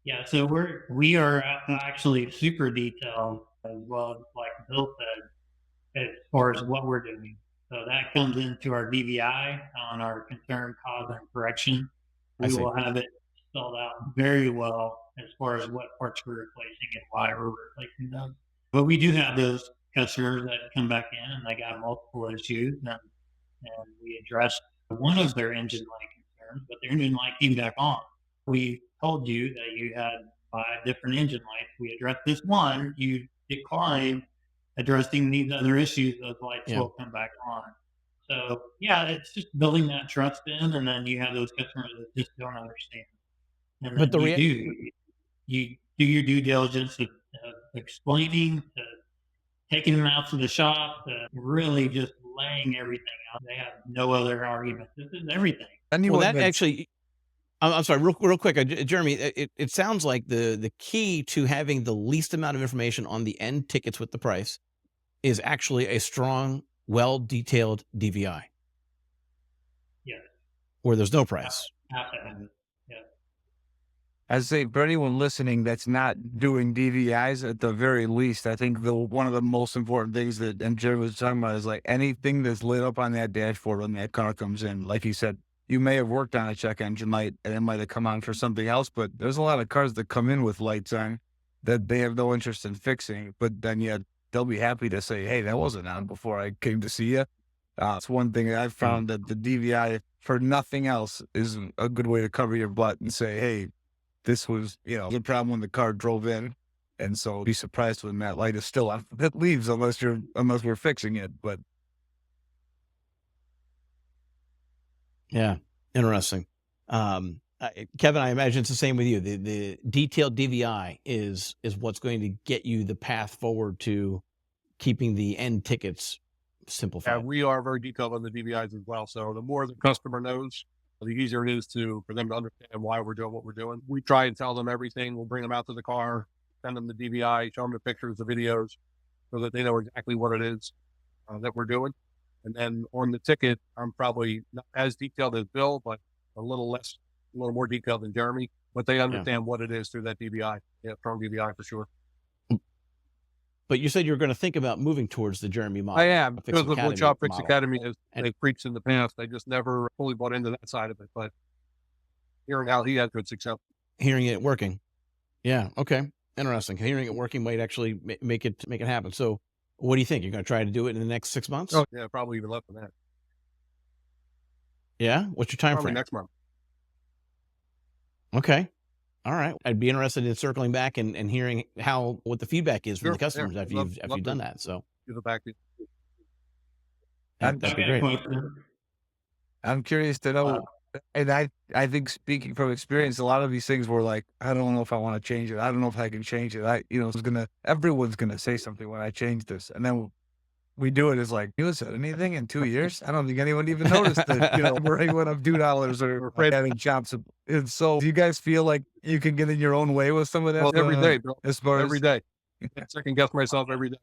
Yeah, so we are actually super detailed as well, like Bill said, as far as what we're doing. So that comes into our DVI on our concern, cause, and correction. We will have it spelled out very well as far as what parts we're replacing and why we're replacing them. But we do have those customers that come back in and they got multiple issues, and we address one of their engine light concerns, but their engine light came back on. We told you that you had 5 different engine lights. We addressed this one. You declined addressing these other issues. Those lights will come back on. So it's just building that trust in, and then you have those customers that just don't understand. And then you do your due diligence of explaining, to taking them out to the shop, to really just laying everything out. They have no other argument. This is everything. Well, that actually, I'm sorry, real quick, Jeremy, it sounds like the key to having the least amount of information on the end tickets with the price is actually a strong, well-detailed DVI. Yeah. Where there's no price. Have to have it. Yeah. I'd say for anyone listening that's not doing DVIs, at the very least, I think one of the most important things that, and Jerry was talking about, is like anything that's lit up on that dashboard when that car comes in. Like he said, you may have worked on a check engine light and it might have come on for something else, but there's a lot of cars that come in with lights on that they have no interest in fixing, but then yet they'll be happy to say, hey, that wasn't on before I came to see you. It's one thing I've found that the DVI, for nothing else, is a good way to cover your butt and say, hey, this was, the problem when the car drove in. And so be surprised when that light is still on. It leaves unless we're fixing it. But yeah, interesting. Kevin, I imagine it's the same with you. The detailed DVI is what's going to get you the path forward to keeping the end tickets simplified. Yeah, we are very detailed on the DVIs as well. So the more the customer knows, the easier it is for them to understand why we're doing what we're doing. We try and tell them everything. We'll bring them out to the car, send them the DVI, show them the pictures, the videos, so that they know exactly what it is that we're doing. And then on the ticket, I'm probably not as detailed as Bill, but a little more detailed than Jeremy. But they understand what it is through that DVI. Yeah, strong DVI for sure. But you said you were going to think about moving towards the Jeremy model. I am, because of what Shop Fix Academy is. They preached in the past. They just never fully bought into that side of it. But hearing how he had good success. Hearing it working. Yeah. Okay. Interesting. Hearing it working might actually make it happen. So what do you think? You're going to try to do it in the next 6 months? Oh, yeah, probably even less than that. Yeah? What's your time Probably frame? next month. Okay. All right. I'd be interested in circling back and hearing what the feedback is from the customers after you've done that. So give it back to you. That'd be great. I'm curious to know, and I think, speaking from experience, a lot of these things were like, I don't know if I want to change it. I don't know if I can change it. Everyone's gonna say something when I change this, and then we do it as like, you said anything in 2 years? I don't think anyone even noticed that, we're went up $2 or afraid of having chops. And so do you guys feel like you can get in your own way with some of that? Well, every day, bro. Every day. I second guess myself every day.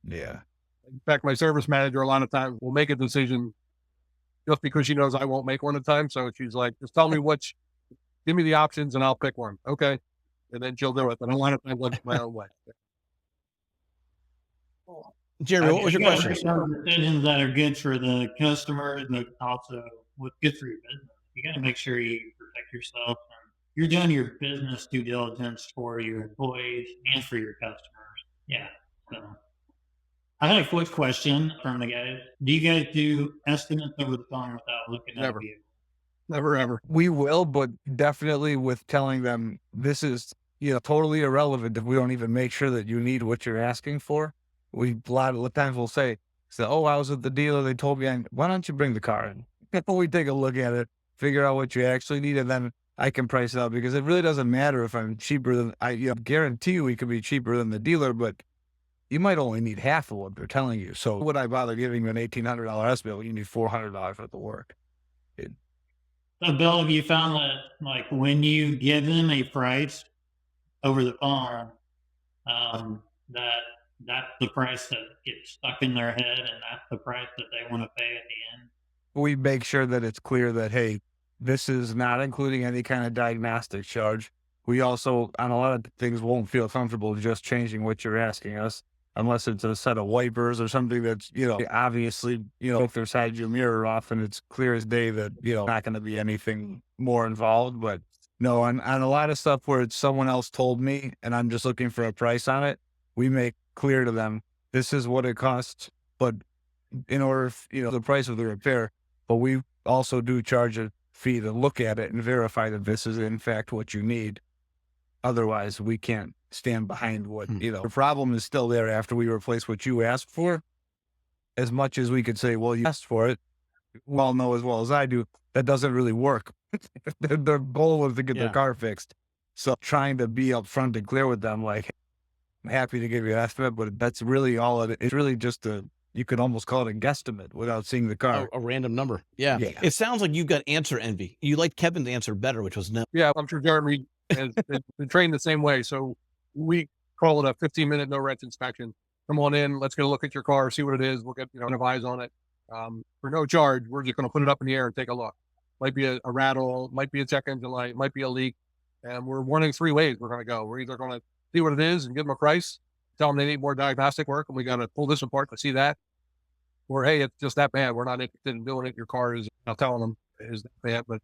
Yeah. In fact, my service manager a lot of times will make a decision just because she knows I won't make one at a time. So she's like, just tell me give me the options and I'll pick one. Okay. And then she'll do it. But a lot of times I'll get my own way. Jeremy, what was your question? Decisions that are good for the customer and also what's good for your business. You got to make sure you protect yourself. And you're doing your business due diligence for your employees and for your customers. Yeah. So I had a quick question from the guys. Do you guys do estimates over the phone without looking at a vehicle? Never, ever. We will, but definitely with telling them this is, totally irrelevant if we don't even make sure that you need what you're asking for. A lot of times we'll say, oh, I was at the dealer. They told me, why don't you bring the car in? We take a look at it, figure out what you actually need, and then I can price it out, because it really doesn't matter if I'm cheaper than, I guarantee you we could be cheaper than the dealer, but you might only need half of what they're telling you. So would I bother giving you an $1,800 estimate when you need $400 for the work? So Bill, have you found that like when you give them a price over the phone, that's the price that gets stuck in their head and that's the price that they want to pay at the end? We make sure that it's clear that, hey, this is not including any kind of diagnostic charge. We also, on a lot of things, won't feel comfortable just changing what you're asking us, unless it's a set of wipers or something that's, obviously, if their side your mirror off and it's clear as day that, not going to be anything more involved. But no, on a lot of stuff where it's someone else told me and I'm just looking for a price on it, we make clear to them, this is what it costs, but in order, the price of the repair, but we also do charge a fee to look at it and verify that this is in fact what you need. Otherwise, we can't stand behind what, the problem is still there after we replace what you asked for. As much as we could say, well, you asked for it, we all know as well as I do, that doesn't really work. Their goal was to get their car fixed. So trying to be upfront and clear with them, like, I'm happy to give you an estimate, but that's really all it's really just you could almost call it a guesstimate without seeing the car. A random number. Yeah. It sounds like you've got answer envy. You like Kevin's answer better, which was no. Yeah, I'm sure Jeremy has been trained the same way. So we call it a 15-minute no wrench inspection. come on in, let's get a look at your car, see what it is. We'll get, DVIs on it. For no charge, we're just going to put it up in the air and take a look. Might be a rattle, might be a check engine light, might be a leak. And we're one of three ways we're going to go. We're either going to see what it is and give them a price, tell them they need more diagnostic work, and we got to pull this apart to see that. Or, hey, it's just that bad. We're not interested in doing it. Your car is, telling them is that bad. But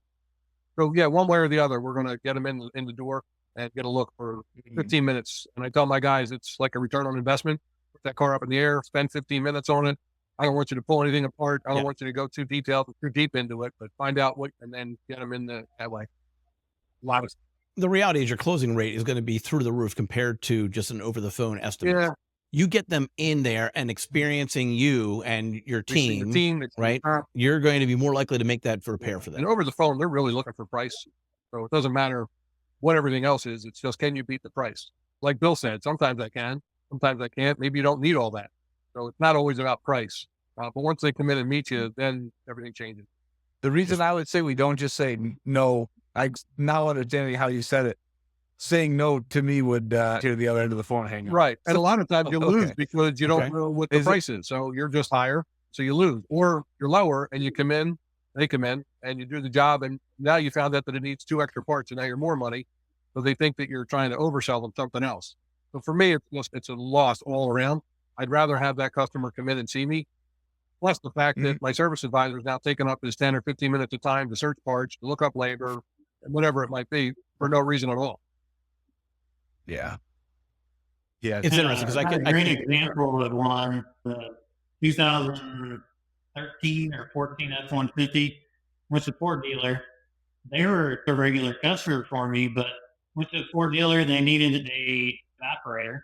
so, yeah, one way or the other, we're going to get them in the door and get a look for 15 minutes. And I tell my guys, it's like a return on investment. Put that car up in the air, spend 15 minutes on it. I don't want you to pull anything apart. I don't want you to go too detailed, too deep into it, but find out what, and then get them in that way. A lot of the reality is your closing rate is going to be through the roof compared to just an over the phone estimate. Yeah. You get them in there and experiencing you and your team, right? You're going to be more likely to make that repair for them. And over the phone, they're really looking for price. So it doesn't matter what everything else is. It's just, can you beat the price? Like Bill said, sometimes I can, sometimes I can't. Maybe you don't need all that. So it's not always about price. But once they come in and meet you, then everything changes. The reason I would say we don't just say no, I now understanding how you said it. Saying no to me would tear the other end of the phone hang up. Right. And a lot of times you lose because you don't know what the price is. So you're just higher, so you lose. Or you're lower and you come in, they come in and you do the job, and now you found out that it needs 2 extra parts and now you're more money. So they think that you're trying to oversell them something else. So for me, it's a loss all around. I'd rather have that customer come in and see me. Plus the fact that my service advisor is now taking up his 10 or 15 minutes of time to search parts, to look up labor, and whatever it might be, for no reason at all. Yeah. It's interesting because I got a great example of one, the 2013 or 14 F-150, went to a Ford dealer. They were a regular customer for me, but went to a Ford dealer. They needed a evaporator,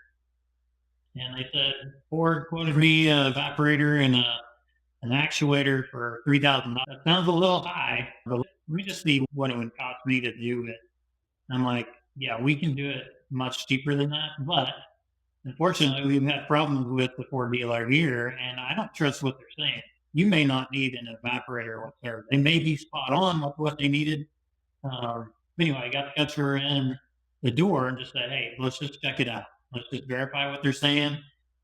and they said Ford quoted me an evaporator and an actuator for $3,000. That sounds a little high, but let me just see what it would cost me to do it. I'm like, yeah, we can do it much cheaper than that, but unfortunately, we've had problems with the Ford dealer here, and I don't trust what they're saying. You may not need an evaporator whatsoever. They may be spot on with what they needed. Anyway, I got the customer in the door and just said, hey, let's just check it out. Let's just verify what they're saying.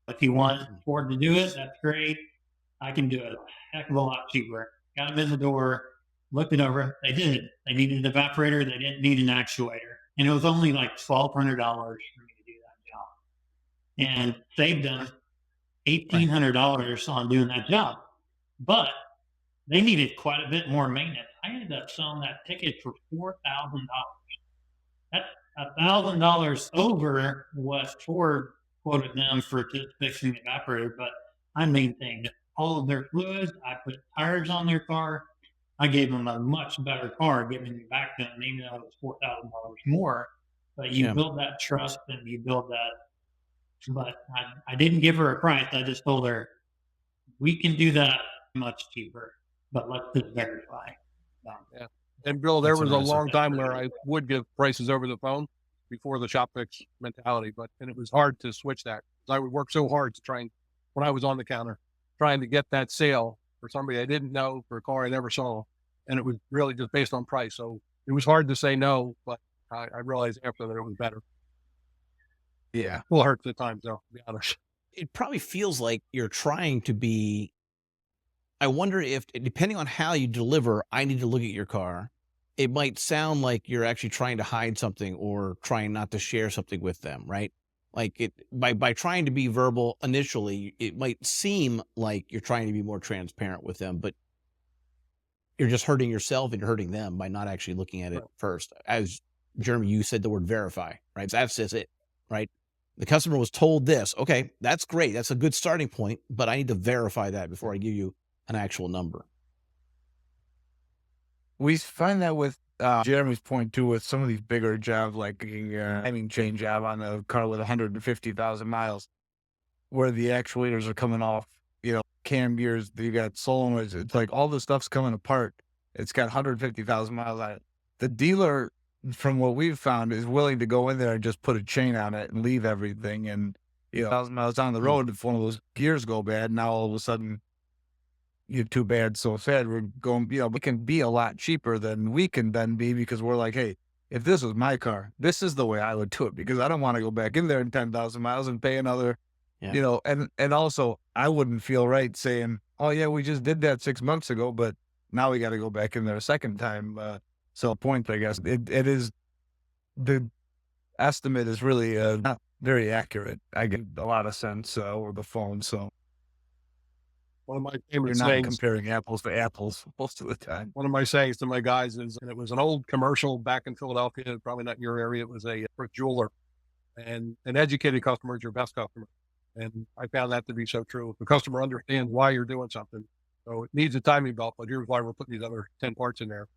If you want Ford to do it, that's great. I can do it a heck of a lot cheaper. Got them in the door, looked it over. They did. They needed an evaporator. They didn't need an actuator. And it was only like $1,200 for me to do that job, and saved them $1,800 on doing that job. But they needed quite a bit more maintenance. I ended up selling that ticket for $4,000. That's $1,000 over what Ford quoted them for just fixing the evaporator. But I maintained all of their fluids. I put tires on their car. I gave them a much better car, giving it back to them, even though it was $4,000 more. But you build that trust and you build that. But I didn't give her a price. I just told her, we can do that much cheaper, but let's just verify. Yeah. And Bill, there was a long time where I would give prices over the phone before the shop fix mentality, and it was hard to switch that. I would work so hard to when I was on the counter, trying to get that sale for somebody I didn't know, for a car I never saw. And it was really just based on price. So it was hard to say no, but I realized after that it was better. Yeah. Well, it hurts at times, though, to be honest. It probably feels like you're trying to be, I wonder if, depending on how you deliver, I need to look at your car. It might sound like you're actually trying to hide something or trying not to share something with them, right? Like by trying to be verbal initially, it might seem like you're trying to be more transparent with them, but you're just hurting yourself and you're hurting them by not actually looking at it first. As Jeremy, you said the word verify, right? That's just it, right? The customer was told this. Okay, that's great. That's a good starting point, but I need to verify that before I give you an actual number. We find that with Jeremy's point too, with some of these bigger jobs, like timing chain job on a car with 150,000 miles, where the actuators are coming off, cam gears, you got solenoids, it's like all the stuff's coming apart. It's got 150,000 miles on it. The dealer, from what we've found, is willing to go in there and just put a chain on it and leave everything. And 1,000 miles down the road, if one of those gears go bad, now all of a sudden you're too bad, so sad. We're going, we can be a lot cheaper than we can then be, because we're like, hey, if this was my car, this is the way I would do it, because I don't want to go back in there in 10,000 miles and pay another You know, and also I wouldn't feel right saying, oh yeah, we just did that 6 months ago, but now we got to go back in there a second time. So point, I guess it is, the estimate is really not very accurate. I get a lot of sense over the phone. So One of my you're favorite not sayings, comparing apples to apples most of the time. one of my sayings to my guys is, and it was an old commercial back in Philadelphia, probably not in your area. It was a jeweler, and an educated customer is your best customer. And I found that to be so true. If the customer understands why you're doing something, so it needs a timing belt, but here's why we're putting these other 10 parts in there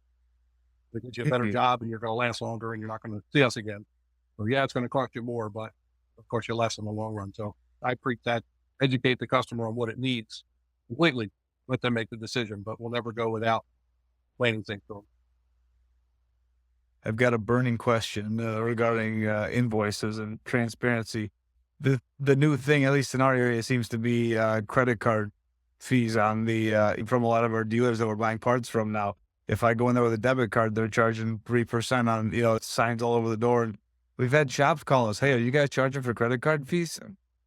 to get you a better job, and you're going to last longer, and you're not going to see us again. So yeah, it's going to cost you more, but of course you're less in the long run. So I preach that, educate the customer on what it needs completely, let them make the decision, but we'll never go without explaining things to them. I've got a burning question regarding invoices and transparency. The new thing, at least in our area, seems to be credit card fees on the from a lot of our dealers that we're buying parts from now. If I go in there with a debit card, they're charging 3% on, you know, signs all over the door. And we've had shops call us, hey, are you guys charging for credit card fees?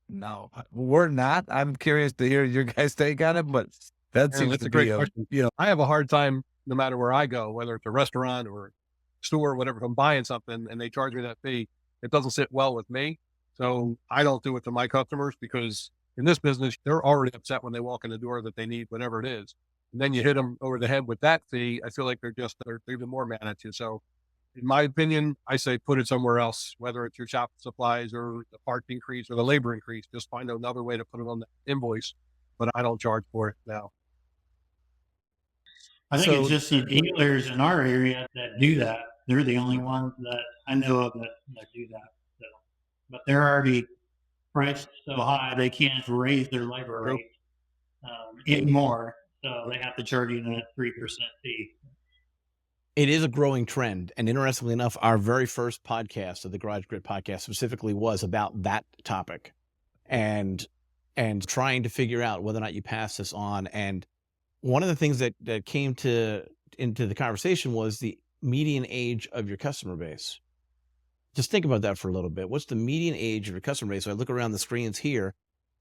No, we're not. I'm curious to hear your guys' take on it, but that seems That's to a great be question. you know, I have a hard time no matter where I go, whether it's a restaurant or store or whatever, if I'm buying something and they charge me that fee, it doesn't sit well with me. So I don't do it to my customers, because in this business, they're already upset when they walk in the door that they need whatever it is. And then you hit them over the head with that fee. I feel like they're even more mad at you. So in my opinion, I say put it somewhere else, whether it's your shop supplies or the part increase or the labor increase. Just find another way to put it on the invoice, but I don't charge for it now. I think it's just the dealers in our area that do that. They're the only ones that I know of that do that. So, but they're already priced so high they can't raise their labor rate anymore. So they have to charge you that 3% fee. It is a growing trend. And interestingly enough, our very first podcast of the Garage Grid podcast specifically was about that topic and trying to figure out whether or not you pass this on. And one of the things that came into the conversation was the median age of your customer base. Just think about that for a little bit. What's the median age of your customer base? So I look around the screens here,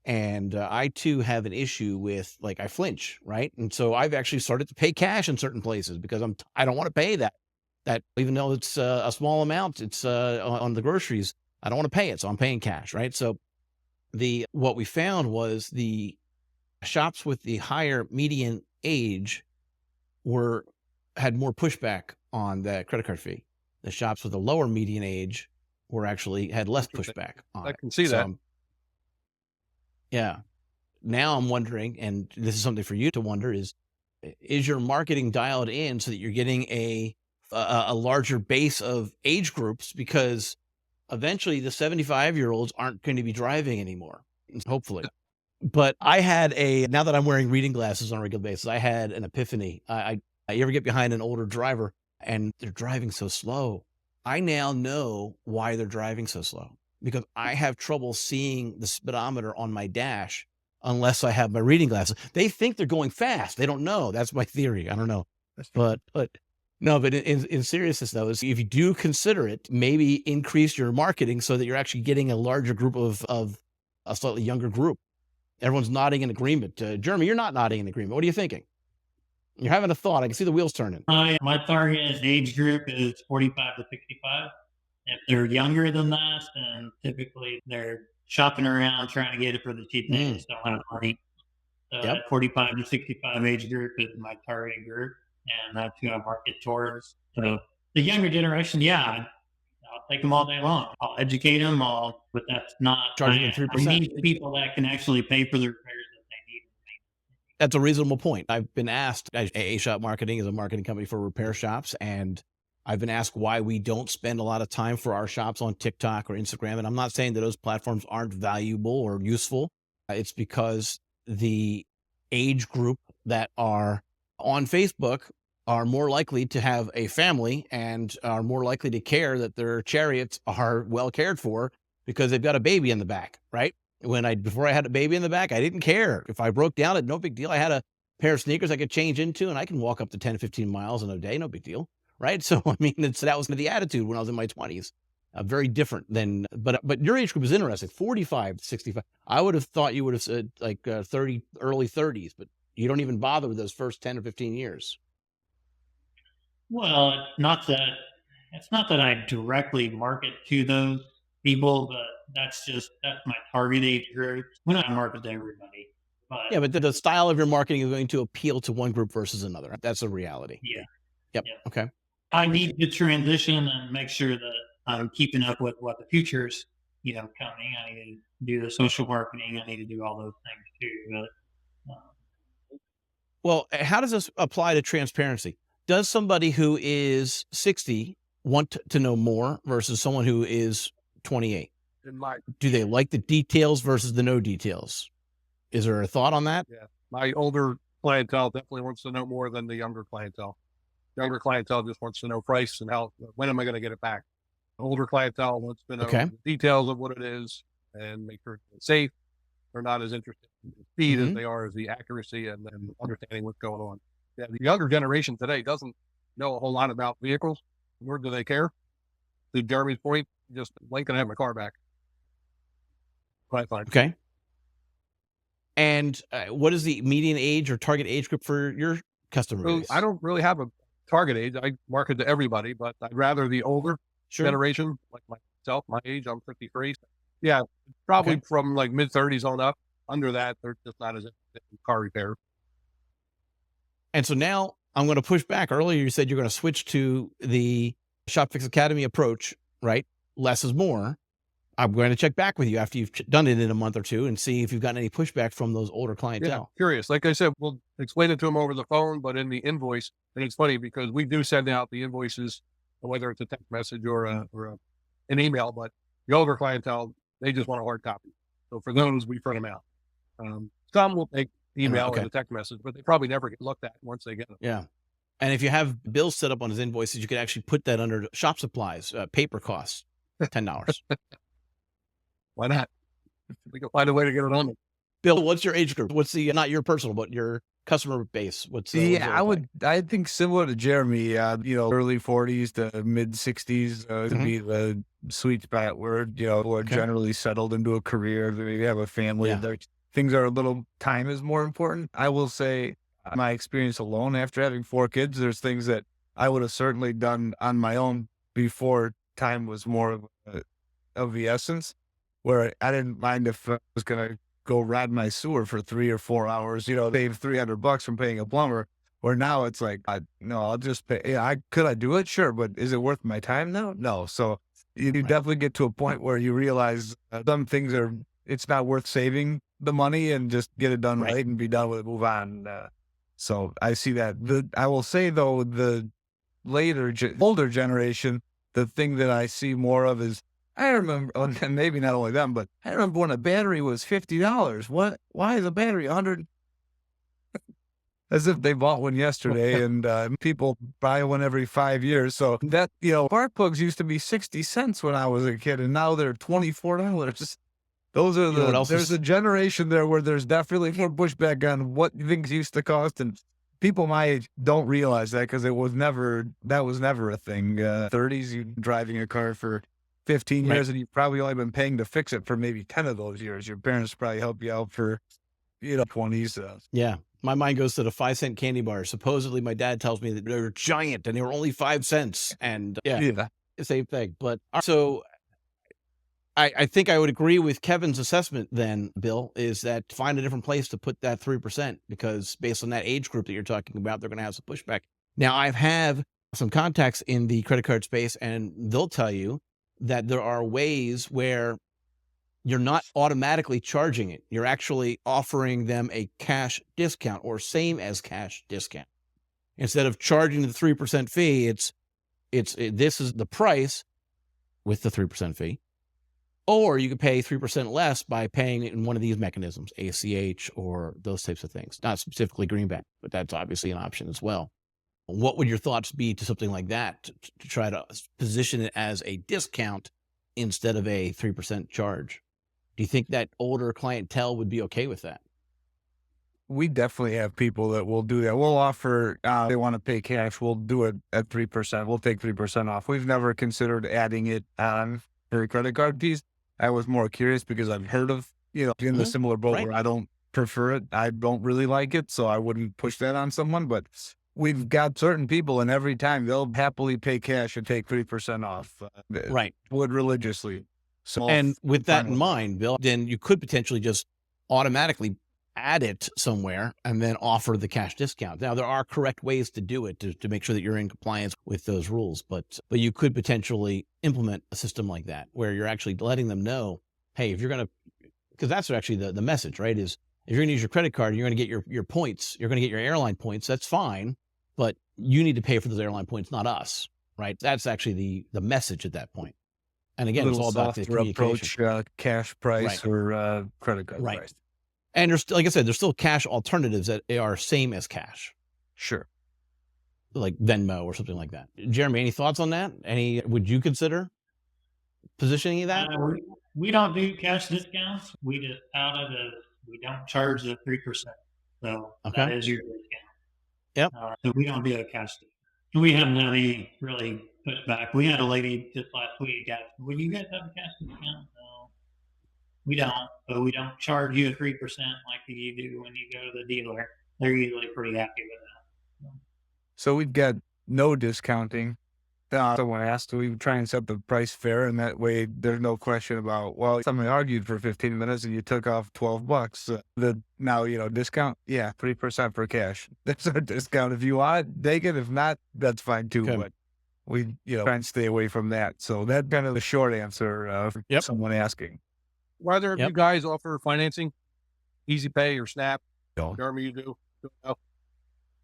and I too have an issue with, like, I flinch, right? And so I've actually started to pay cash in certain places because I don't want to pay that even though it's a small amount, it's on the groceries. I don't want to pay it, so I'm paying cash, right? So what we found was the shops with the higher median age had more pushback on the credit card fee. The shops with a lower median age had less pushback on it. I can see that. Yeah. Now I'm wondering, and this is something for you to wonder, is your marketing dialed in so that you're getting a larger base of age groups? Because eventually the 75-year-olds aren't going to be driving anymore, hopefully. But now that I'm wearing reading glasses on a regular basis, I had an epiphany. You ever get behind an older driver and they're driving so slow? I now know why they're driving so slow, because I have trouble seeing the speedometer on my dash unless I have my reading glasses. They think they're going fast. They don't know. That's my theory. I don't know. But in seriousness though, is if you do consider it, maybe increase your marketing so that you're actually getting a larger group of a slightly younger group. Everyone's nodding in agreement. Jeremy, you're not nodding in agreement. What are you thinking? You're having a thought. I can see the wheels turning. My target age group is 45 to 65. If they're younger than that, then typically they're shopping around trying to get it for the cheap thing. They just don't have money. So that 45 to 65 age group is my target group, and that's who I market towards. So the younger generation, yeah, I'll take them all day long. I'll educate them all, but that's not charging them 3%. I need people that can actually pay for the repairs that they need. That's a reasonable point. I've been asked, A Shop Marketing is a marketing company for repair shops, and I've been asked why we don't spend a lot of time for our shops on TikTok or Instagram. And I'm not saying that those platforms aren't valuable or useful. It's because the age group that are on Facebook are more likely to have a family and are more likely to care that their chariots are well cared for because they've got a baby in the back, right? Before I had a baby in the back, I didn't care. If I broke down, no big deal. I had a pair of sneakers I could change into, and I can walk up to 10, 15 miles in a day, no big deal, right? So, I mean, that was the attitude when I was in my 20s. very different than, but your age group is interesting, 45 to 65. I would have thought you would have said like 30, early 30s, but you don't even bother with those first 10 or 15 years. Well, it's not that I directly market to those people, but that's my target age group. We don't market to everybody, but Yeah, but the style of your marketing is going to appeal to one group versus another. That's a reality. yeah, Yep. yeah. Okay. I need to transition and make sure that I'm keeping up with what the future's, coming. I need to do the social marketing. I need to do all those things too. But Well, how does this apply to transparency? Does somebody who is 60 want to know more versus someone who is 28? Do they like the details versus the no details? Is there a thought on that? Yeah. My older clientele definitely wants to know more than the younger clientele. Younger clientele just wants to know price and when am I going to get it back? Older clientele wants to know the details of what it is and make sure it's safe. They're not as interested in the speed as they are as the accuracy and then understanding what's going on. Yeah, the younger generation today doesn't know a whole lot about vehicles, nor do they care. To Jeremy's point, just when can I have my car back? Quite fine. Okay. And what is the median age or target age group for your customer base? I don't really have a target age. I market to everybody, but I'd rather the older generation, like myself, my age, I'm 53. Yeah, probably from like mid 30s on up. Under that, they're just not as interested in car repair. And so now I'm going to push back. Earlier, you said you're going to switch to the Shop Fix Academy approach, right? Less is more. I'm going to check back with you after you've done it in a month or two and see if you've gotten any pushback from those older clientele. Yeah, curious. Like I said, we'll explain it to them over the phone, but in the invoice, and it's funny because we do send out the invoices, whether it's a text message or an email, but the older clientele, they just want a hard copy. So for those, we print them out. Some will take email and a text message, but they probably never get looked at once they get them. Yeah. And if you have bills set up on his invoices, you could actually put that under shop supplies, paper costs, $10. Why not? We can find a way to get it on. Bill, what's your age group? What's the, not your personal, but your customer base? I think similar to Jeremy, early 40s to mid 60s to be the sweet spot where, we're generally settled into a career. We have a family. Things are time is more important. I will say my experience alone after having 4 kids, there's things that I would have certainly done on my own before time was more of the essence, where I didn't mind if I was going to go ride my sewer for 3 or 4 hours, save $300 from paying a plumber. Where now it's like, no, I'll just pay. Yeah, could I do it? Sure. But is it worth my time now? No. So you definitely get to a point where you realize some things it's not worth saving the money and just get it done right and be done with it, move on. So I see that. I will say though, the older generation, the thing that I see more of is, I remember, and maybe not only them, but I remember when a battery was $50. Why is a battery $100? As if they bought one yesterday, and people buy one every 5 years. So that, spark plugs used to be 60 cents when I was a kid, and now they're $24. Those are there's a generation there where there's definitely more pushback on what things used to cost, and people my age don't realize that because that was never a thing. 30s, you driving a car for 15 years and you've probably only been paying to fix it for maybe 10 of those years. Your parents probably help you out for 20s. Yeah. My mind goes to the 5-cent candy bars. Supposedly my dad tells me that they were giant and they were only 5 cents. And same thing. But so I think I would agree with Kevin's assessment then, Bill, is that find a different place to put that 3%, because based on that age group that you're talking about, they're going to have some pushback. Now I have some contacts in the credit card space, and they'll tell you that there are ways where you're not automatically charging it. You're actually offering them a cash discount or same as cash discount. Instead of charging the 3% fee, this is the price with the 3% fee. Or you could pay 3% less by paying it in one of these mechanisms, ACH or those types of things. Not specifically greenback, but that's obviously an option as well. What would your thoughts be to something like that, to try to position it as a discount instead of a 3% charge? Do you think that older clientele would be okay with that? We definitely have people that will do that. We'll offer, they want to pay cash. We'll do it at 3%. We'll take 3% off. We've never considered adding it on for a credit card piece. I was more curious because I've heard of, in the similar boat Right. where I don't prefer it. I don't really like it. So I wouldn't push that on someone, but we've got certain people and every time they'll happily pay cash and take 3% off. Right. Would religiously. So And with that in with mind, Bill, then you could potentially just automatically add it somewhere and then offer the cash discount. Now, there are correct ways to do it to make sure that you're in compliance with those rules, but you could potentially implement a system like that where you're actually letting them know, hey, if you're going to, because that's actually the message, right? Is if you're going to use your credit card, you're going to get your points, you're going to get your airline points. That's fine, but you need to pay for those airline points, not us, right? That's actually the message at that point. And again, it's all about the communication. approach, cash price or credit card Right. price. And there's, like I said, there's still cash alternatives that are same as cash, Sure. like Venmo or something like that. Jeremy, any thoughts on that? Would you consider positioning that? We don't do cash discounts. We just tout it as we don't charge the 3%. So that Okay. is your discount. Yep. So we don't do a cash discount. We haven't had any really pushback. We had a lady just last week ask, "Will you guys have a cash discount?" No, we don't. But we don't charge you 3% like you do when you go to the dealer. They're usually pretty happy with that. So we've got no discounting. Someone asked, we try and set the price fair, and that way there's no question about, well, somebody argued for 15 minutes and you took off $12. Now, discount, 3% for cash. That's our discount. If you want, take it. If not, that's fine too. Okay. But we, try and stay away from that. So that's kind of the short answer for Yep. someone asking. Whether Yep. you guys offer financing, Easy Pay or Snap, No. Jeremy, you do. No.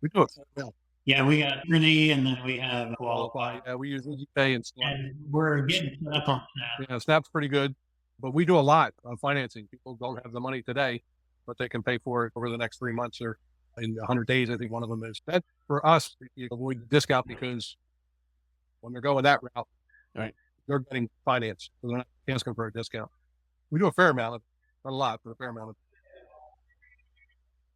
We do it. Yeah. Yeah, we got Trinity, and then we have Qualify. Yeah, we use Easy Pay and Snap. And we're getting set up on Snap. Yeah, Snap's pretty good, but we do a lot on financing. People don't have the money today, but they can pay for it over the next 3 months or in 100 days. I think one of them is that for us. You avoid the discount because when they're going that route, Right, they're getting finance, so they're not asking for a discount. We do a fair amount of, not a lot, but a fair amount of.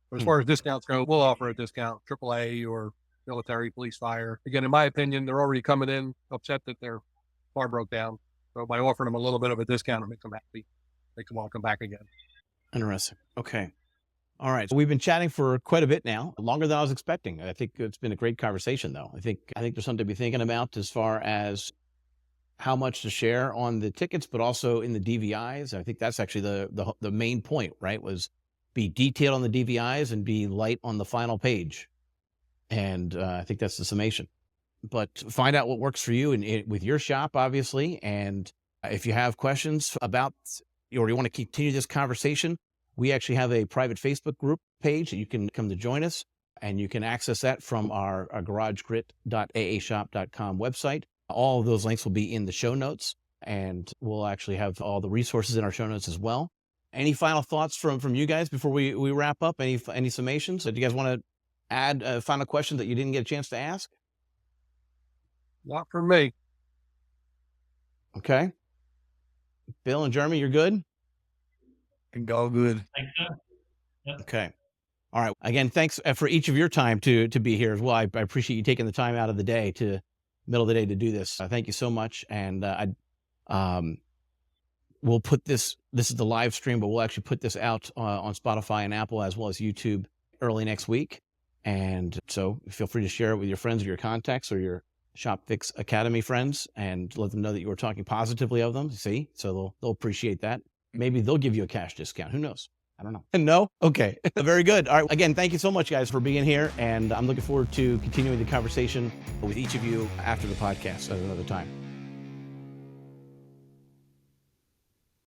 But as far as discounts go, we'll offer a discount, AAA or military, police, fire. Again, in my opinion, they're already coming in upset that their car broke down. So by offering them a little bit of a discount, it makes them happy. Makes them want to come back again. interesting. Okay. All right. So we've been chatting for quite a bit now, longer than I was expecting. I think it's been a great conversation, though. I think there's something to be thinking about as far as how much to share on the tickets, but also in the DVIs. I think that's actually the main point, right? Was be detailed on the DVIs and be light on the final page. And I think that's the summation. But find out what works for you and with your shop, obviously. And if you have questions about or you want to continue this conversation, we actually have a private Facebook group page that you can come to join us. And you can access that from our garagegrit.aashop.com website. All of those links will be in the show notes. And we'll actually have all the resources in our show notes as well. Any final thoughts from you guys before we wrap up? Any summations? Do you guys want to add a final question that you didn't get a chance to ask? Not for me. Okay. Bill and Jeremy, you're good? And all good. Thanks, so. Yep. Okay. All right. Again, thanks for each of your time to be here as well. I appreciate you taking the time out of the day middle of the day to do this. Thank you so much. And we'll put this is the live stream, but we'll actually put this out on Spotify and Apple as well as YouTube early next week. And so feel free to share it with your friends or your contacts or your Shop Fix Academy friends and let them know that you were talking positively of them. See, so they'll appreciate that. Maybe they'll give you a cash discount. Who knows? I don't know. No? Okay. Very good. All right. Again, thank you so much, guys, for being here. And I'm looking forward to continuing the conversation with each of you after the podcast at another time.